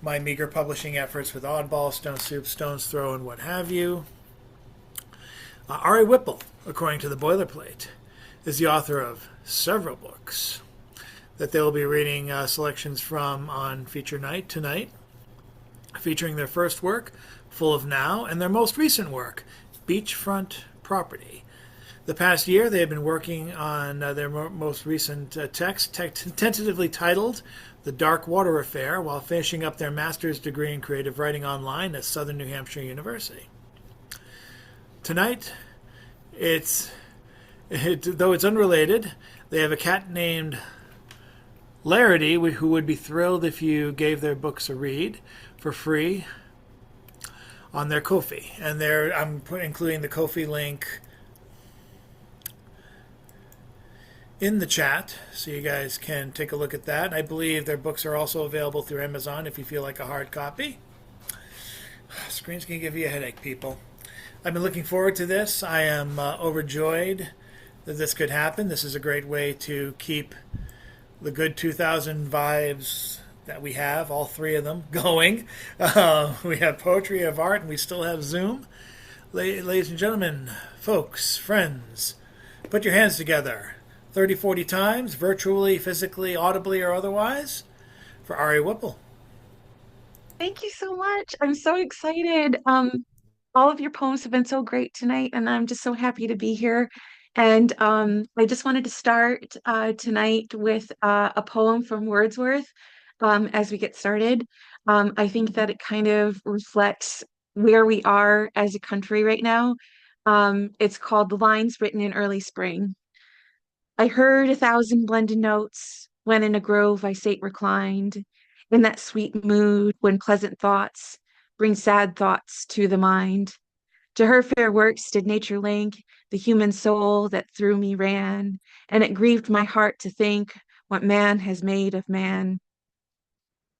my meager publishing efforts with Oddball, Stone Soup, Stone's Throw, and what have you. Ari Whipple, according to the boilerplate, is the author of several books that they will be reading selections from on feature night tonight, featuring their first work, Full of Now, and their most recent work, Beachfront Property. The past year, they have been working on their most recent text, tentatively titled The Dark Water Affair, while finishing up their master's degree in creative writing online at Southern New Hampshire University. Tonight, though it's unrelated, they have a cat named Larity, who would be thrilled if you gave their books a read for free on their Ko-fi. And I'm including the Ko-fi link in the chat, so you guys can take a look at that. I believe their books are also available through Amazon if you feel like a hard copy. Screens can give you a headache, people. I've been looking forward to this. I am overjoyed that this could happen. This is a great way to keep the good 2000 vibes that we have, all three of them, going. We have Poetry of Art, and we still have Zoom. Ladies and gentlemen, folks, friends, put your hands together 30, 40 times, virtually, physically, audibly, or otherwise, for Ari Whipple. Thank you so much. I'm so excited. All of your poems have been so great tonight, and I'm just so happy to be here. And I just wanted to start tonight with a poem from Wordsworth as we get started. I think that it kind of reflects where we are as a country right now. It's called The Lines Written in Early Spring. I heard 1,000 blended notes when in a grove I sate reclined, in that sweet mood when pleasant thoughts bring sad thoughts to the mind. To her fair works did nature link the human soul that through me ran, and it grieved my heart to think what man has made of man.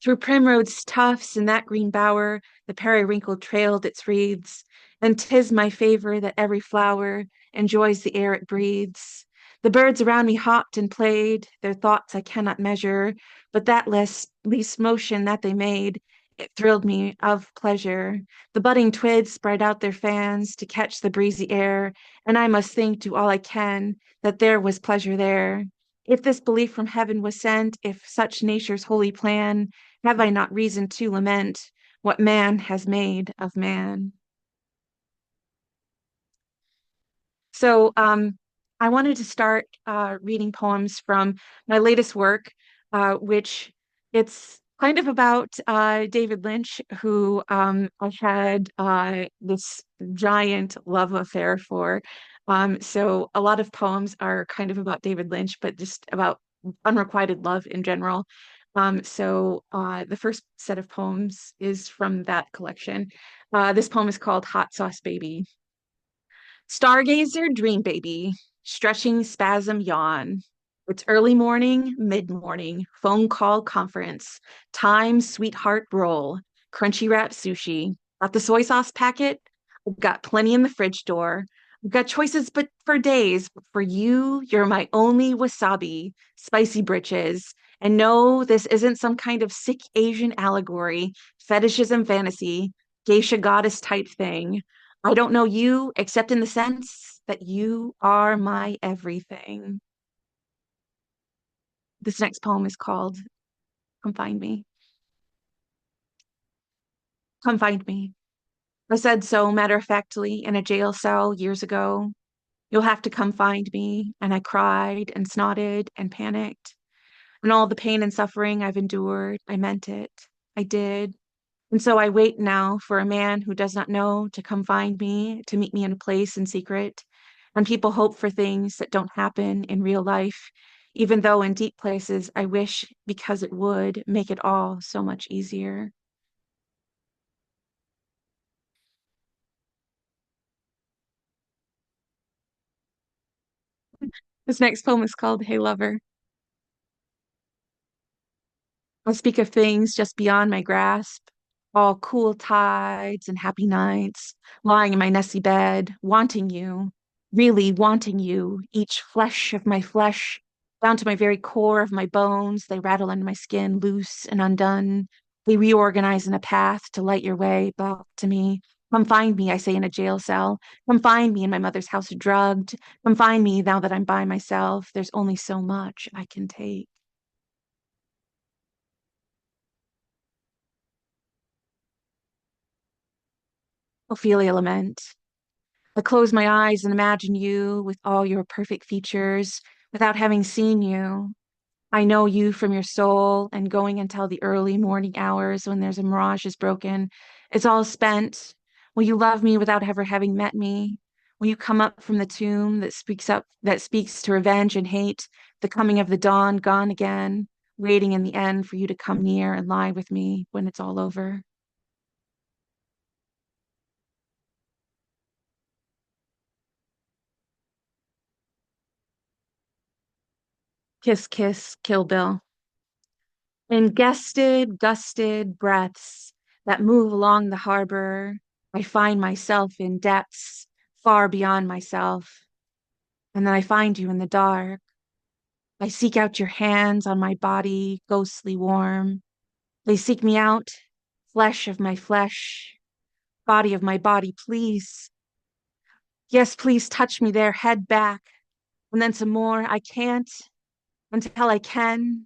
Through primrose tufts in that green bower, the periwinkle trailed its wreaths, and 'tis my favor that every flower enjoys the air it breathes. The birds around me hopped and played, their thoughts I cannot measure, but that least motion that they made, it thrilled me of pleasure. The budding twigs spread out their fans to catch the breezy air, and I must think, do all I can, that there was pleasure there. If this belief from heaven was sent, if such nature's holy plan, have I not reason to lament what man has made of man? So I wanted to start reading poems from my latest work, which it's kind of about David Lynch, who I had this giant love affair for. So a lot of poems are kind of about David Lynch, but just about unrequited love in general. So the first set of poems is from that collection. This poem is called Hot Sauce Baby. Stargazer dream baby, stretching spasm yawn. It's early morning, mid morning, phone call conference, time sweetheart roll, crunchy wrap sushi. Got the soy sauce packet? I've got plenty in the fridge door. I've got choices but for days. But for you, you're my only wasabi, spicy britches. And no, this isn't some kind of sick Asian allegory, fetishism fantasy, geisha goddess type thing. I don't know you except in the sense that you are my everything. This next poem is called Come Find Me. Come find me. I said so matter of factly in a jail cell years ago. You'll have to come find me. And I cried and snotted and panicked. And all the pain and suffering I've endured, I meant it. I did. And so I wait now for a man who does not know to come find me, to meet me in a place in secret. And people hope for things that don't happen in real life, even though in deep places I wish because it would make it all so much easier. This next poem is called Hey Lover. I'll speak of things just beyond my grasp, all cool tides and happy nights, lying in my nessy bed, wanting you, really wanting you, each flesh of my flesh, down to my very core of my bones. They rattle under my skin, loose and undone. They reorganize in a path to light your way back to me. Come find me, I say in a jail cell. Come find me in my mother's house drugged. Come find me now that I'm by myself. There's only so much I can take. Ophelia lament. I close my eyes and imagine you with all your perfect features without having seen you. I know you from your soul and going until the early morning hours when there's a mirage is broken. It's all spent. Will you love me without ever having met me? Will you come up from the tomb that speaks to revenge and hate, the coming of the dawn gone again, waiting in the end for you to come near and lie with me when it's all over? Kiss, kiss, Kill Bill. In gusted breaths that move along the harbor, I find myself in depths far beyond myself. And then I find you in the dark. I seek out your hands on my body, ghostly warm. They seek me out, flesh of my flesh, body of my body, please. Yes, please touch me there, head back. And then some more. I can't until I can.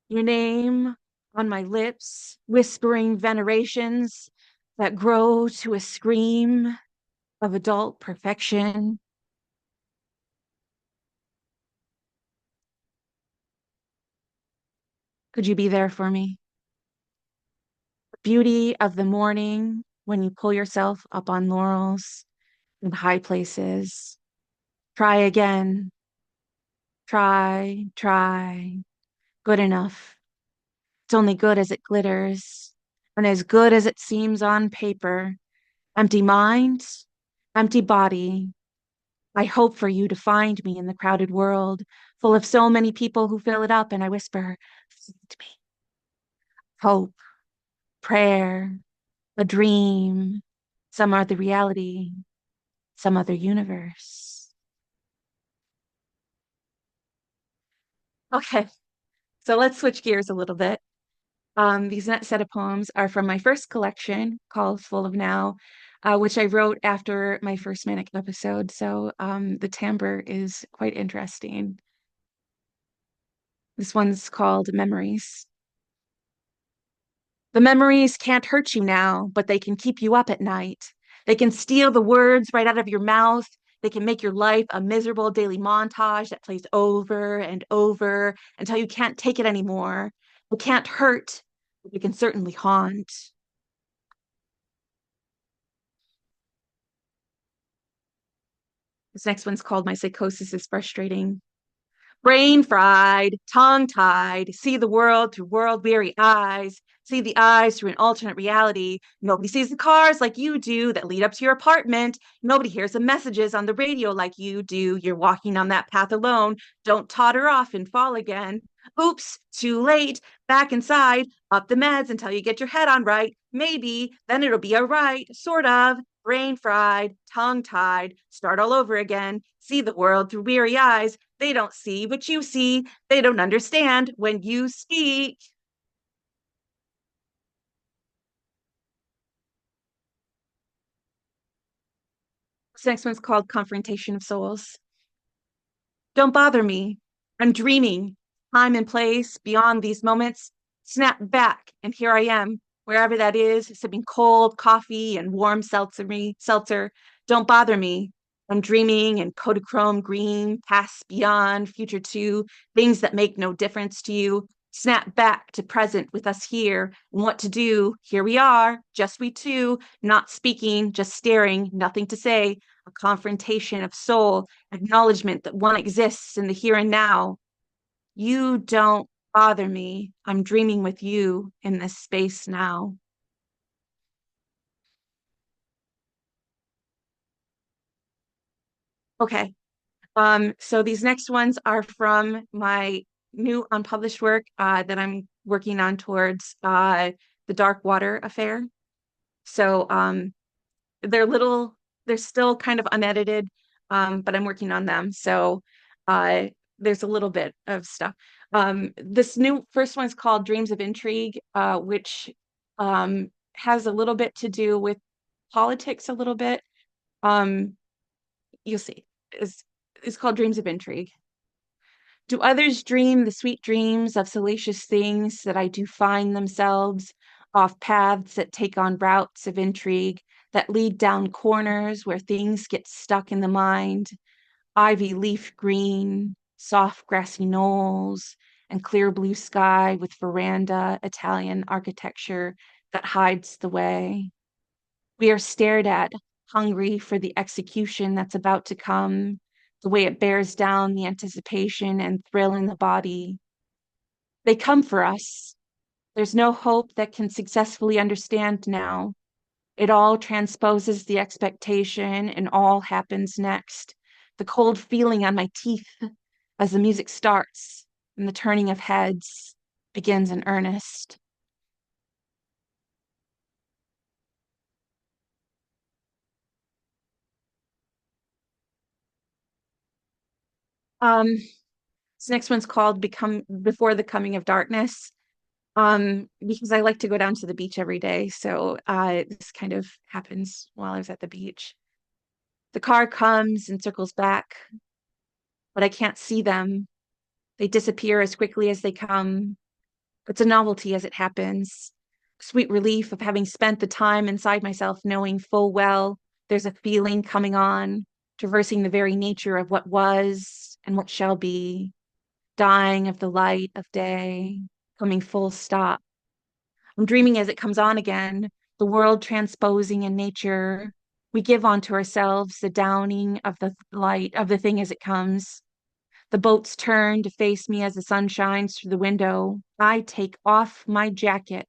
Your name on my lips, whispering venerations that grow to a scream of adult perfection. Could you be there for me? The beauty of the morning when you pull yourself up on laurels in high places. Try again. Try. Good enough. It's only good as it glitters and as good as it seems on paper. Empty mind, empty body. I hope for you to find me in the crowded world, full of so many people who fill it up, and I whisper, feed me. Hope, prayer, a dream, some other reality, some other universe. Okay, so let's switch gears a little bit. These next set of poems are from my first collection called Full of Now, which I wrote after my first manic episode. So the timbre is quite interesting. This one's called Memories. The memories can't hurt you now, but they can keep you up at night. They can steal the words right out of your mouth. They can make your life a miserable daily montage that plays over and over until you can't take it anymore. They can't hurt, but they can certainly haunt. This next one's called My Psychosis is Frustrating. Brain fried, tongue tied, see the world through world weary eyes, see the eyes through an alternate reality. Nobody sees the cars like you do that lead up to your apartment. Nobody hears the messages on the radio like you do. You're walking on that path alone. Don't totter off and fall again. Oops, too late. Back inside, up the meds until you get your head on right. Maybe, then it'll be all right, sort of. Brain fried, tongue tied, start all over again. See the world through weary eyes. They don't see what you see. They don't understand when you speak. This next one's called Confrontation of Souls. Don't bother me. I'm dreaming. Time and place beyond these moments. Snap back, and here I am, wherever that is, sipping cold coffee and warm seltzer. Don't bother me. I'm dreaming in Kodachrome green, past, beyond, future two, things that make no difference to you. Snap back to present with us here and what to do. Here we are, just we two, not speaking, just staring, nothing to say. A confrontation of soul, acknowledgement that one exists in the here and now. You don't bother me. I'm dreaming with you in this space now. Okay. So these next ones are from my new unpublished work that I'm working on towards the Dark Water Affair. So they're little, they're still kind of unedited, but I'm working on them. So uh, there's a little bit of stuff. This new first one's called Dreams of Intrigue, which has a little bit to do with politics, a little bit. Um, you'll see. It's called Dreams of Intrigue. Do others dream the sweet dreams of salacious things that I do find themselves off paths that take on routes of intrigue, that lead down corners where things get stuck in the mind, ivy leaf green, soft grassy knolls, and clear blue sky with veranda Italian architecture that hides the way? We are stared at, hungry for the execution that's about to come, the way it bears down the anticipation and thrill in the body. They come for us. There's no hope that can successfully understand now. It all transposes the expectation, and all happens next. The cold feeling on my teeth as the music starts and the turning of heads begins in earnest. This next one's called Become Before the Coming of Darkness. Because I like to go down to the beach every day, so this kind of happens while I was at the beach. The car comes and circles back, but I can't see them. They disappear as quickly as they come. It's a novelty as it happens. Sweet relief of having spent the time inside myself, knowing full well there's a feeling coming on, traversing the very nature of what was and what shall be, dying of the light of day, coming full stop. I'm dreaming as it comes on again, the world transposing in nature. We give onto ourselves the downing of the light of the thing as it comes. The boats turn to face me as the sun shines through the window. I take off my jacket.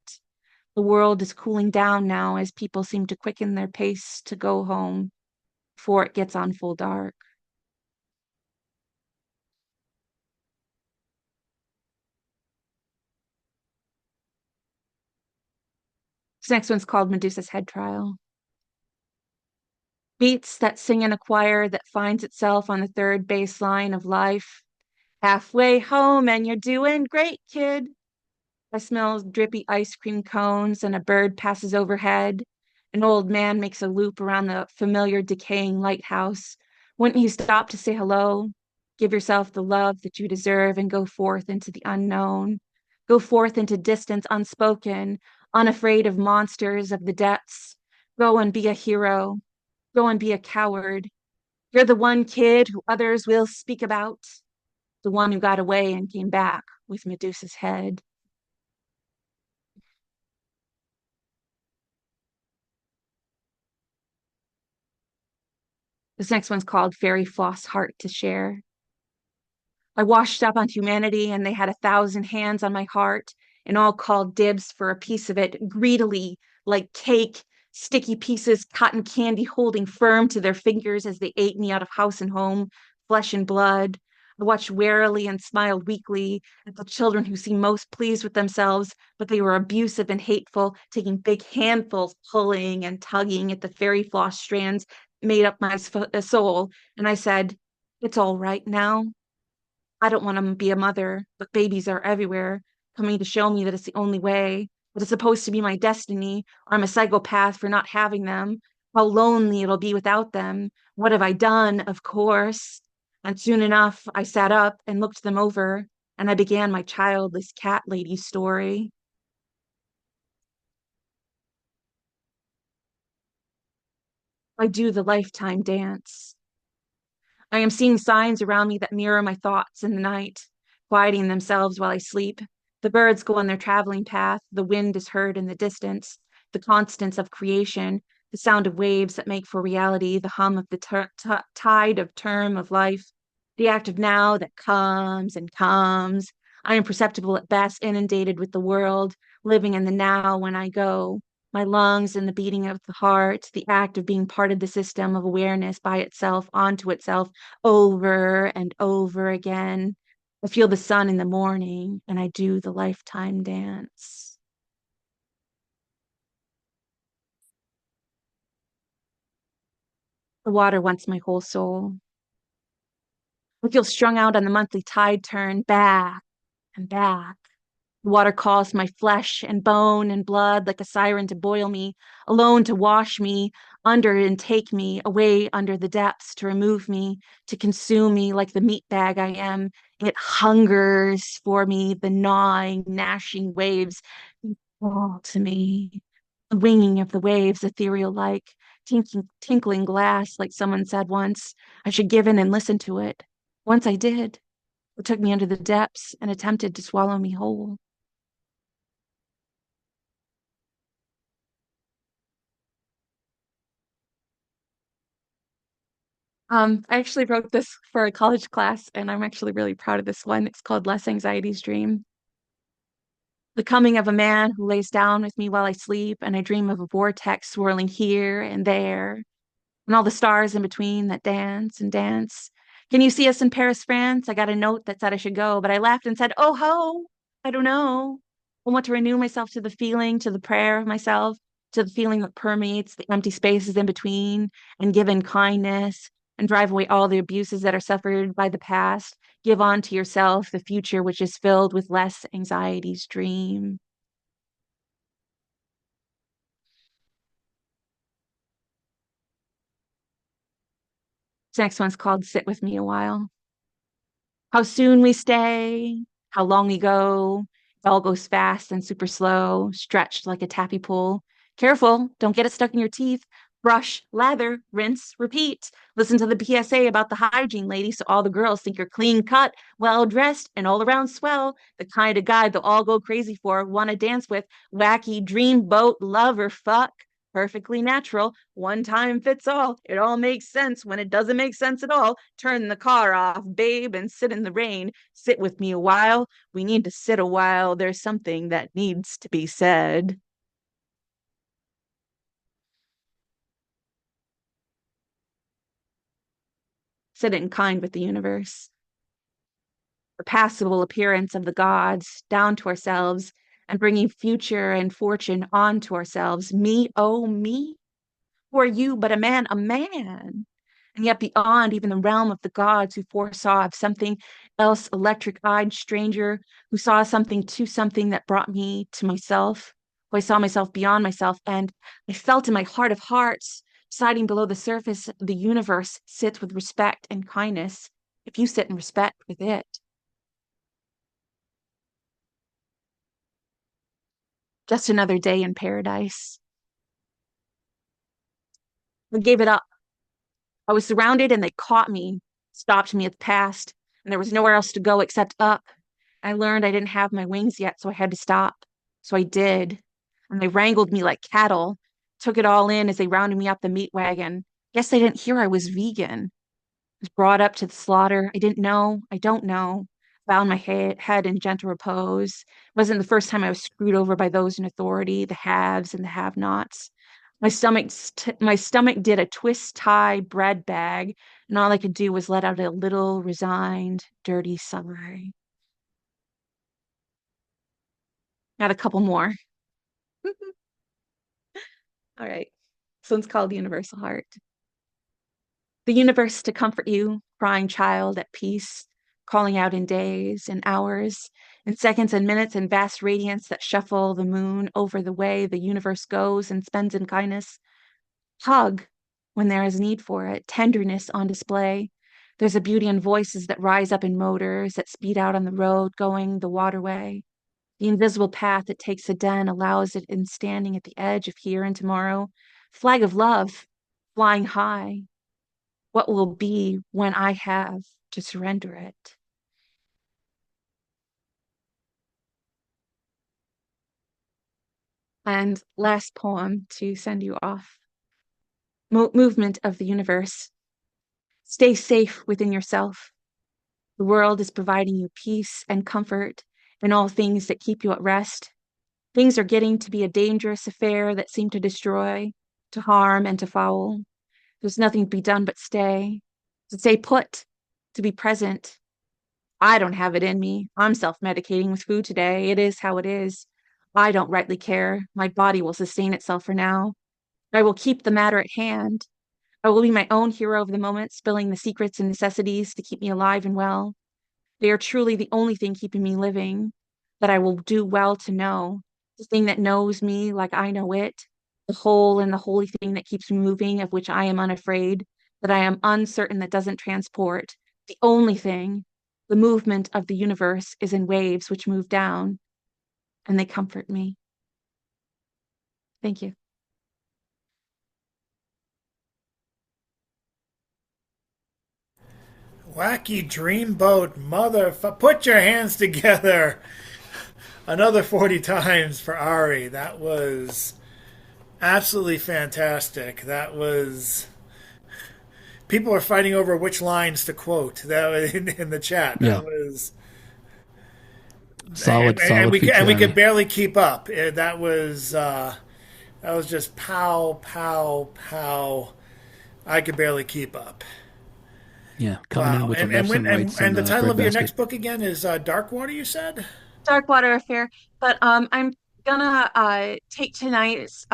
The world is cooling down now as people seem to quicken their pace to go home before it gets on full dark. This next one's called Medusa's Head Trial. Beats that sing in a choir that finds itself on the third bass line of life. Halfway home and you're doing great, kid. I smell drippy ice cream cones and a bird passes overhead. An old man makes a loop around the familiar decaying lighthouse. Wouldn't he stop to say hello? Give yourself the love that you deserve and go forth into the unknown. Go forth into distance unspoken, unafraid of monsters of the depths. Go and be a hero. Go and be a coward. You're the one kid who others will speak about, the one who got away and came back with Medusa's head. This next one's called Fairy Floss Heart to Share. I washed up on humanity and they had 1,000 hands on my heart and all called dibs for a piece of it greedily, like cake, sticky pieces, cotton candy holding firm to their fingers as they ate me out of house and home, flesh and blood. I watched warily and smiled weakly at the children who seemed most pleased with themselves, but they were abusive and hateful, taking big handfuls, pulling and tugging at the fairy floss strands made up my soul. And I said, it's all right now. I don't want to be a mother, but babies are everywhere, coming to show me that it's the only way, that it's supposed to be my destiny, or I'm a psychopath for not having them. How lonely it'll be without them. What have I done? Of course. And soon enough, I sat up and looked them over, and I began my childless cat lady story. I do the lifetime dance. I am seeing signs around me that mirror my thoughts in the night, quieting themselves while I sleep. The birds go on their traveling path, the wind is heard in the distance, the constants of creation, the sound of waves that make for reality, the hum of the tide of term of life, the act of now that comes and comes. I am perceptible at best, inundated with the world, living in the now when I go. My lungs and the beating of the heart, the act of being part of the system of awareness by itself, onto itself, over and over again. I feel the sun in the morning and I do the lifetime dance. The water wants my whole soul. I feel strung out on the monthly tide turn, back and back. The water calls my flesh and bone and blood like a siren to boil me, alone to wash me under and take me away under the depths, to remove me, to consume me like the meat bag I am. It hungers for me, the gnawing, gnashing waves call to me. The winging of the waves, ethereal like, tinkling glass, like someone said once. I should give in and listen to it. Once I did. It took me under the depths and attempted to swallow me whole. I actually wrote this for a college class, and I'm actually really proud of this one. It's called Less Anxiety's Dream. The coming of a man who lays down with me while I sleep, and I dream of a vortex swirling here and there, and all the stars in between that dance and dance. Can you see us in Paris, France? I got a note that said I should go, but I laughed and said, oh ho, I don't know. I want to renew myself to the feeling, to the prayer of myself, to the feeling that permeates the empty spaces in between, and give in kindness, and drive away all the abuses that are suffered by the past. Give on to yourself the future, which is filled with less anxiety's dream. This next one's called Sit With Me a While. How soon we stay, how long we go. It all goes fast and super slow, stretched like a taffy pull. Careful, don't get it stuck in your teeth. Brush, lather, rinse, repeat. Listen to the PSA about the hygiene lady so all the girls think you're clean cut, well dressed, and all around swell. The kind of guy they'll all go crazy for, want to dance with, wacky, dreamboat, love or fuck. Perfectly natural. One time fits all. It all makes sense when it doesn't make sense at all. Turn the car off, babe, and sit in the rain. Sit with me a while. We need to sit a while. There's something that needs to be said. Sit in kind with the universe. The passable appearance of the gods down to ourselves and bringing future and fortune on to ourselves. Me, oh, me. Who are you but a man, a man? And yet beyond even the realm of the gods who foresaw of something else, electric-eyed stranger who saw something to something that brought me to myself, who I saw myself beyond myself, and I felt in my heart of hearts, siding below the surface of the universe, sits with respect and kindness, if you sit in respect with it. Just another day in paradise. I gave it up. I was surrounded and they caught me, stopped me at the past, and there was nowhere else to go except up. I learned I didn't have my wings yet, so I had to stop. So I did. And they wrangled me like cattle, took it all in as they rounded me up the meat wagon. Guess they didn't hear I was vegan. I was brought up to the slaughter. I didn't know. I don't know. Found my head in gentle repose. It wasn't the first time I was screwed over by those in authority, the haves and the have-nots. My stomach did a twist tie bread bag, and all I could do was let out a little resigned, dirty sigh. Got a couple more. All right. This one's called The Universal Heart. The universe to comfort you, crying child at peace, calling out in days and hours, in seconds and minutes, in vast radiance that shuffle the moon over the way the universe goes and spends in kindness. Hug when there is need for it, tenderness on display. There's a beauty in voices that rise up in motors that speed out on the road going the waterway. The invisible path that takes a den allows it in standing at the edge of here and tomorrow. Flag of love, flying high. what will be when I have to surrender it. And last poem to send you off. Movement of the universe. Stay safe within yourself. The world is providing you peace and comfort in all things that keep you at rest. Things are getting to be a dangerous affair that seem to destroy, to harm, and to foul. There's nothing to be done but to stay put, to be present. I don't have it in me. I'm self-medicating with food today. It is how it is. I don't rightly care. My body will sustain itself for now. I will keep the matter at hand. I will be my own hero of the moment, spilling the secrets and necessities to keep me alive and well. They are truly the only thing keeping me living, that I will do well to know, the thing that knows me like I know it, the whole and the holy thing that keeps me moving, of which I am unafraid, that I am uncertain that doesn't transport. The only thing, the movement of the universe is in waves which move down, and they comfort me. Thank you. Wacky Dreamboat, put your hands together. Another 40 times for Ari. That was absolutely fantastic. That was. People are fighting over which lines to quote. That was in the chat. Yeah. That was. Solid, And solid feature, we could Ari. barely keep up. That was just pow, pow, pow. I could barely keep up. Yeah, coming in Wow. with the lefts and rights And and the title of your breadbasket. next book again is Dark Water, you said? Darkwater Affair, but I'm gonna take tonight's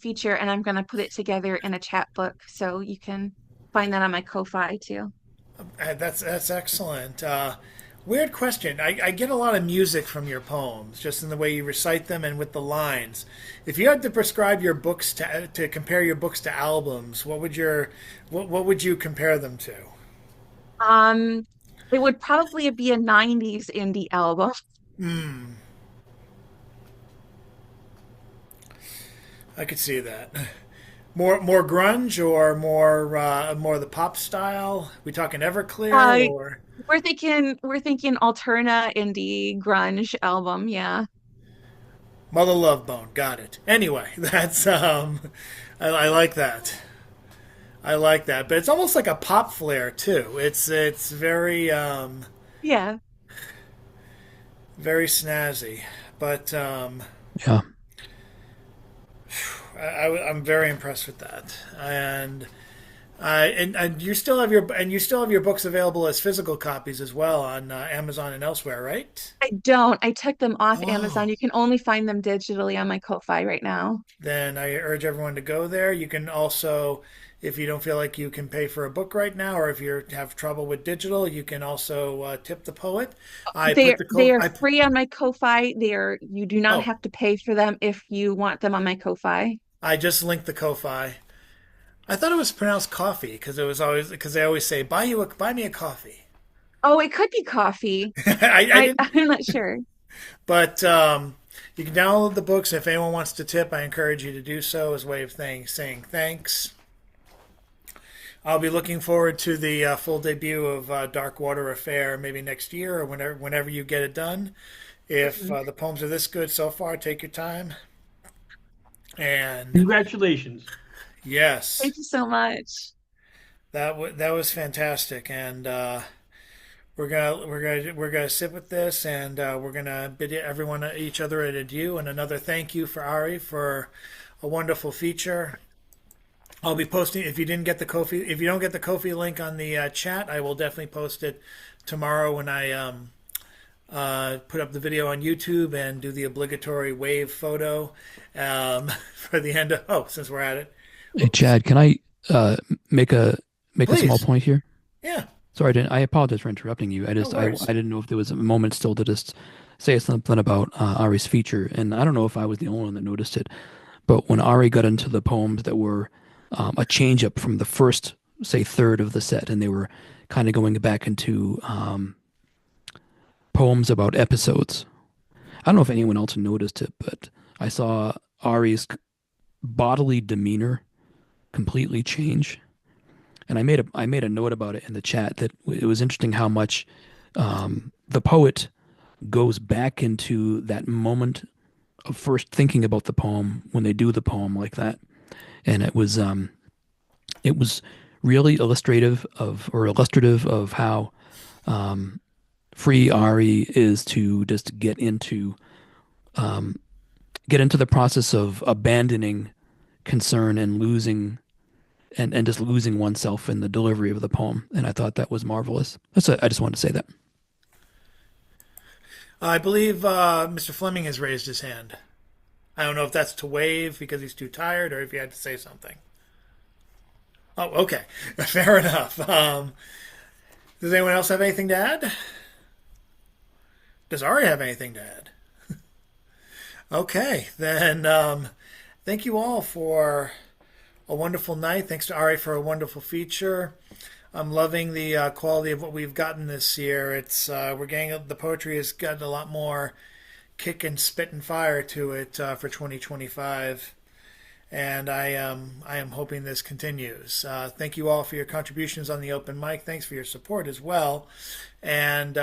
feature and I'm gonna put it together in a chat book so you can find that on my Ko-Fi too. That's excellent. Weird question. I get a lot of music from your poems, just in the way you recite them and with the lines. If you had to prescribe your books to compare your books to albums, what would you compare them to? Um, it would probably be a 90s indie album. Hmm. I could see that. More grunge or more the pop style? We talking Everclear Uh, or we're thinking alterna indie grunge album, yeah. Mother Love Bone? Got it. Anyway, that's I like that. I like that, but it's almost like a pop flair too. It's very Yeah. very snazzy, but Yeah. I'm very impressed with that. And you still have your books available as physical copies as well on Amazon and elsewhere, right? I don't. I took them off Amazon. Oh, You can only find them digitally on my Ko-Fi right now. then I urge everyone to go there. You can also, if you don't feel like you can pay for a book right now, or if you have trouble with digital, you can also tip the poet. I put They're the they co are I free on my Ko-Fi. You do not Oh, have to pay for them if you want them on my Ko-Fi. I just linked the Ko-fi. I thought it was pronounced coffee because they always say buy me a coffee. Oh, it could be coffee. I didn't, I'm not sure. but you can download the books. If anyone wants to tip, I encourage you to do so as a way of saying thanks. I'll be looking forward to the full debut of Dark Water Affair maybe next year or whenever you get it done. If Mhm. the poems are this good so far, take your time. And Congratulations. yes, Thank you so much. that was fantastic. And we're gonna sit with this, and we're gonna bid everyone each other an adieu and another thank you for Ari for a wonderful feature. I'll be posting if you don't get the Kofi link on the chat, I will definitely post it tomorrow when I put up the video on YouTube and do the obligatory wave photo for the end of. Oh, since we're at it, Hey, oops, Chad, can I uh, make a small please, point here? yeah, Sorry, I apologize for interrupting you. no I worries. didn't know if there was a moment still to just say something about Ari's feature, and I don't know if I was the only one that noticed it, but when Ari got into the poems that were a change up from the first, say, third of the set, and they were kind of going back into poems about episodes. I don't know if anyone else noticed it, but I saw Ari's bodily demeanor completely change. And I made a note about it in the chat that it was interesting how much the poet goes back into that moment of first thinking about the poem when they do the poem like that. And it was really illustrative of how free Ari is to just get into the process of abandoning concern and and just losing oneself in the delivery of the poem. And I thought that was marvelous. I just wanted to say that. I believe Mr. Fleming has raised his hand. I don't know if that's to wave because he's too tired or if he had to say something. Oh, okay. Fair enough. Does anyone else have anything to add? Does Ari have anything to add? Okay, then thank you all for a wonderful night. Thanks to Ari for a wonderful feature. I'm loving the quality of what we've gotten this year. It's we're getting the poetry has gotten a lot more kick and spit and fire to it for 2025, and I am hoping this continues. Thank you all for your contributions on the open mic. Thanks for your support as well, and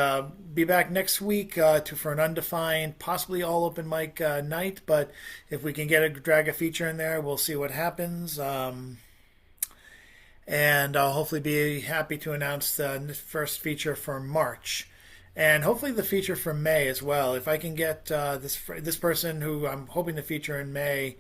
be back next week for an undefined, possibly all open mic night. But if we can drag a feature in there, we'll see what happens. And I'll hopefully be happy to announce the first feature for March, and hopefully the feature for May as well. If I can get this person who I'm hoping to feature in May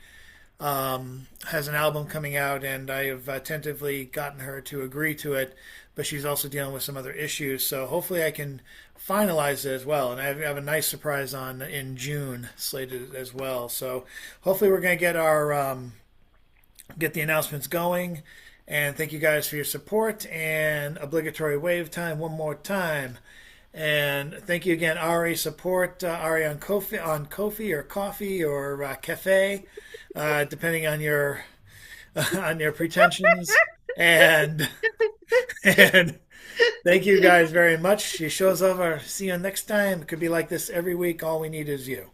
has an album coming out, and I have tentatively gotten her to agree to it, but she's also dealing with some other issues. So hopefully I can finalize it as well, and I have a nice surprise on in June slated as well. So hopefully we're going to get the announcements going. And thank you guys for your support, and obligatory wave time one more time. And thank you again, Ari. Support Ari on Kofi or Coffee or Cafe, depending on your on your pretensions. And and thank you guys very much. Your show's over. See you next time. It could be like this every week. All we need is you.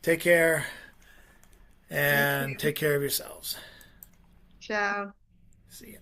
Take care, and take care of yourselves. Ciao. See you.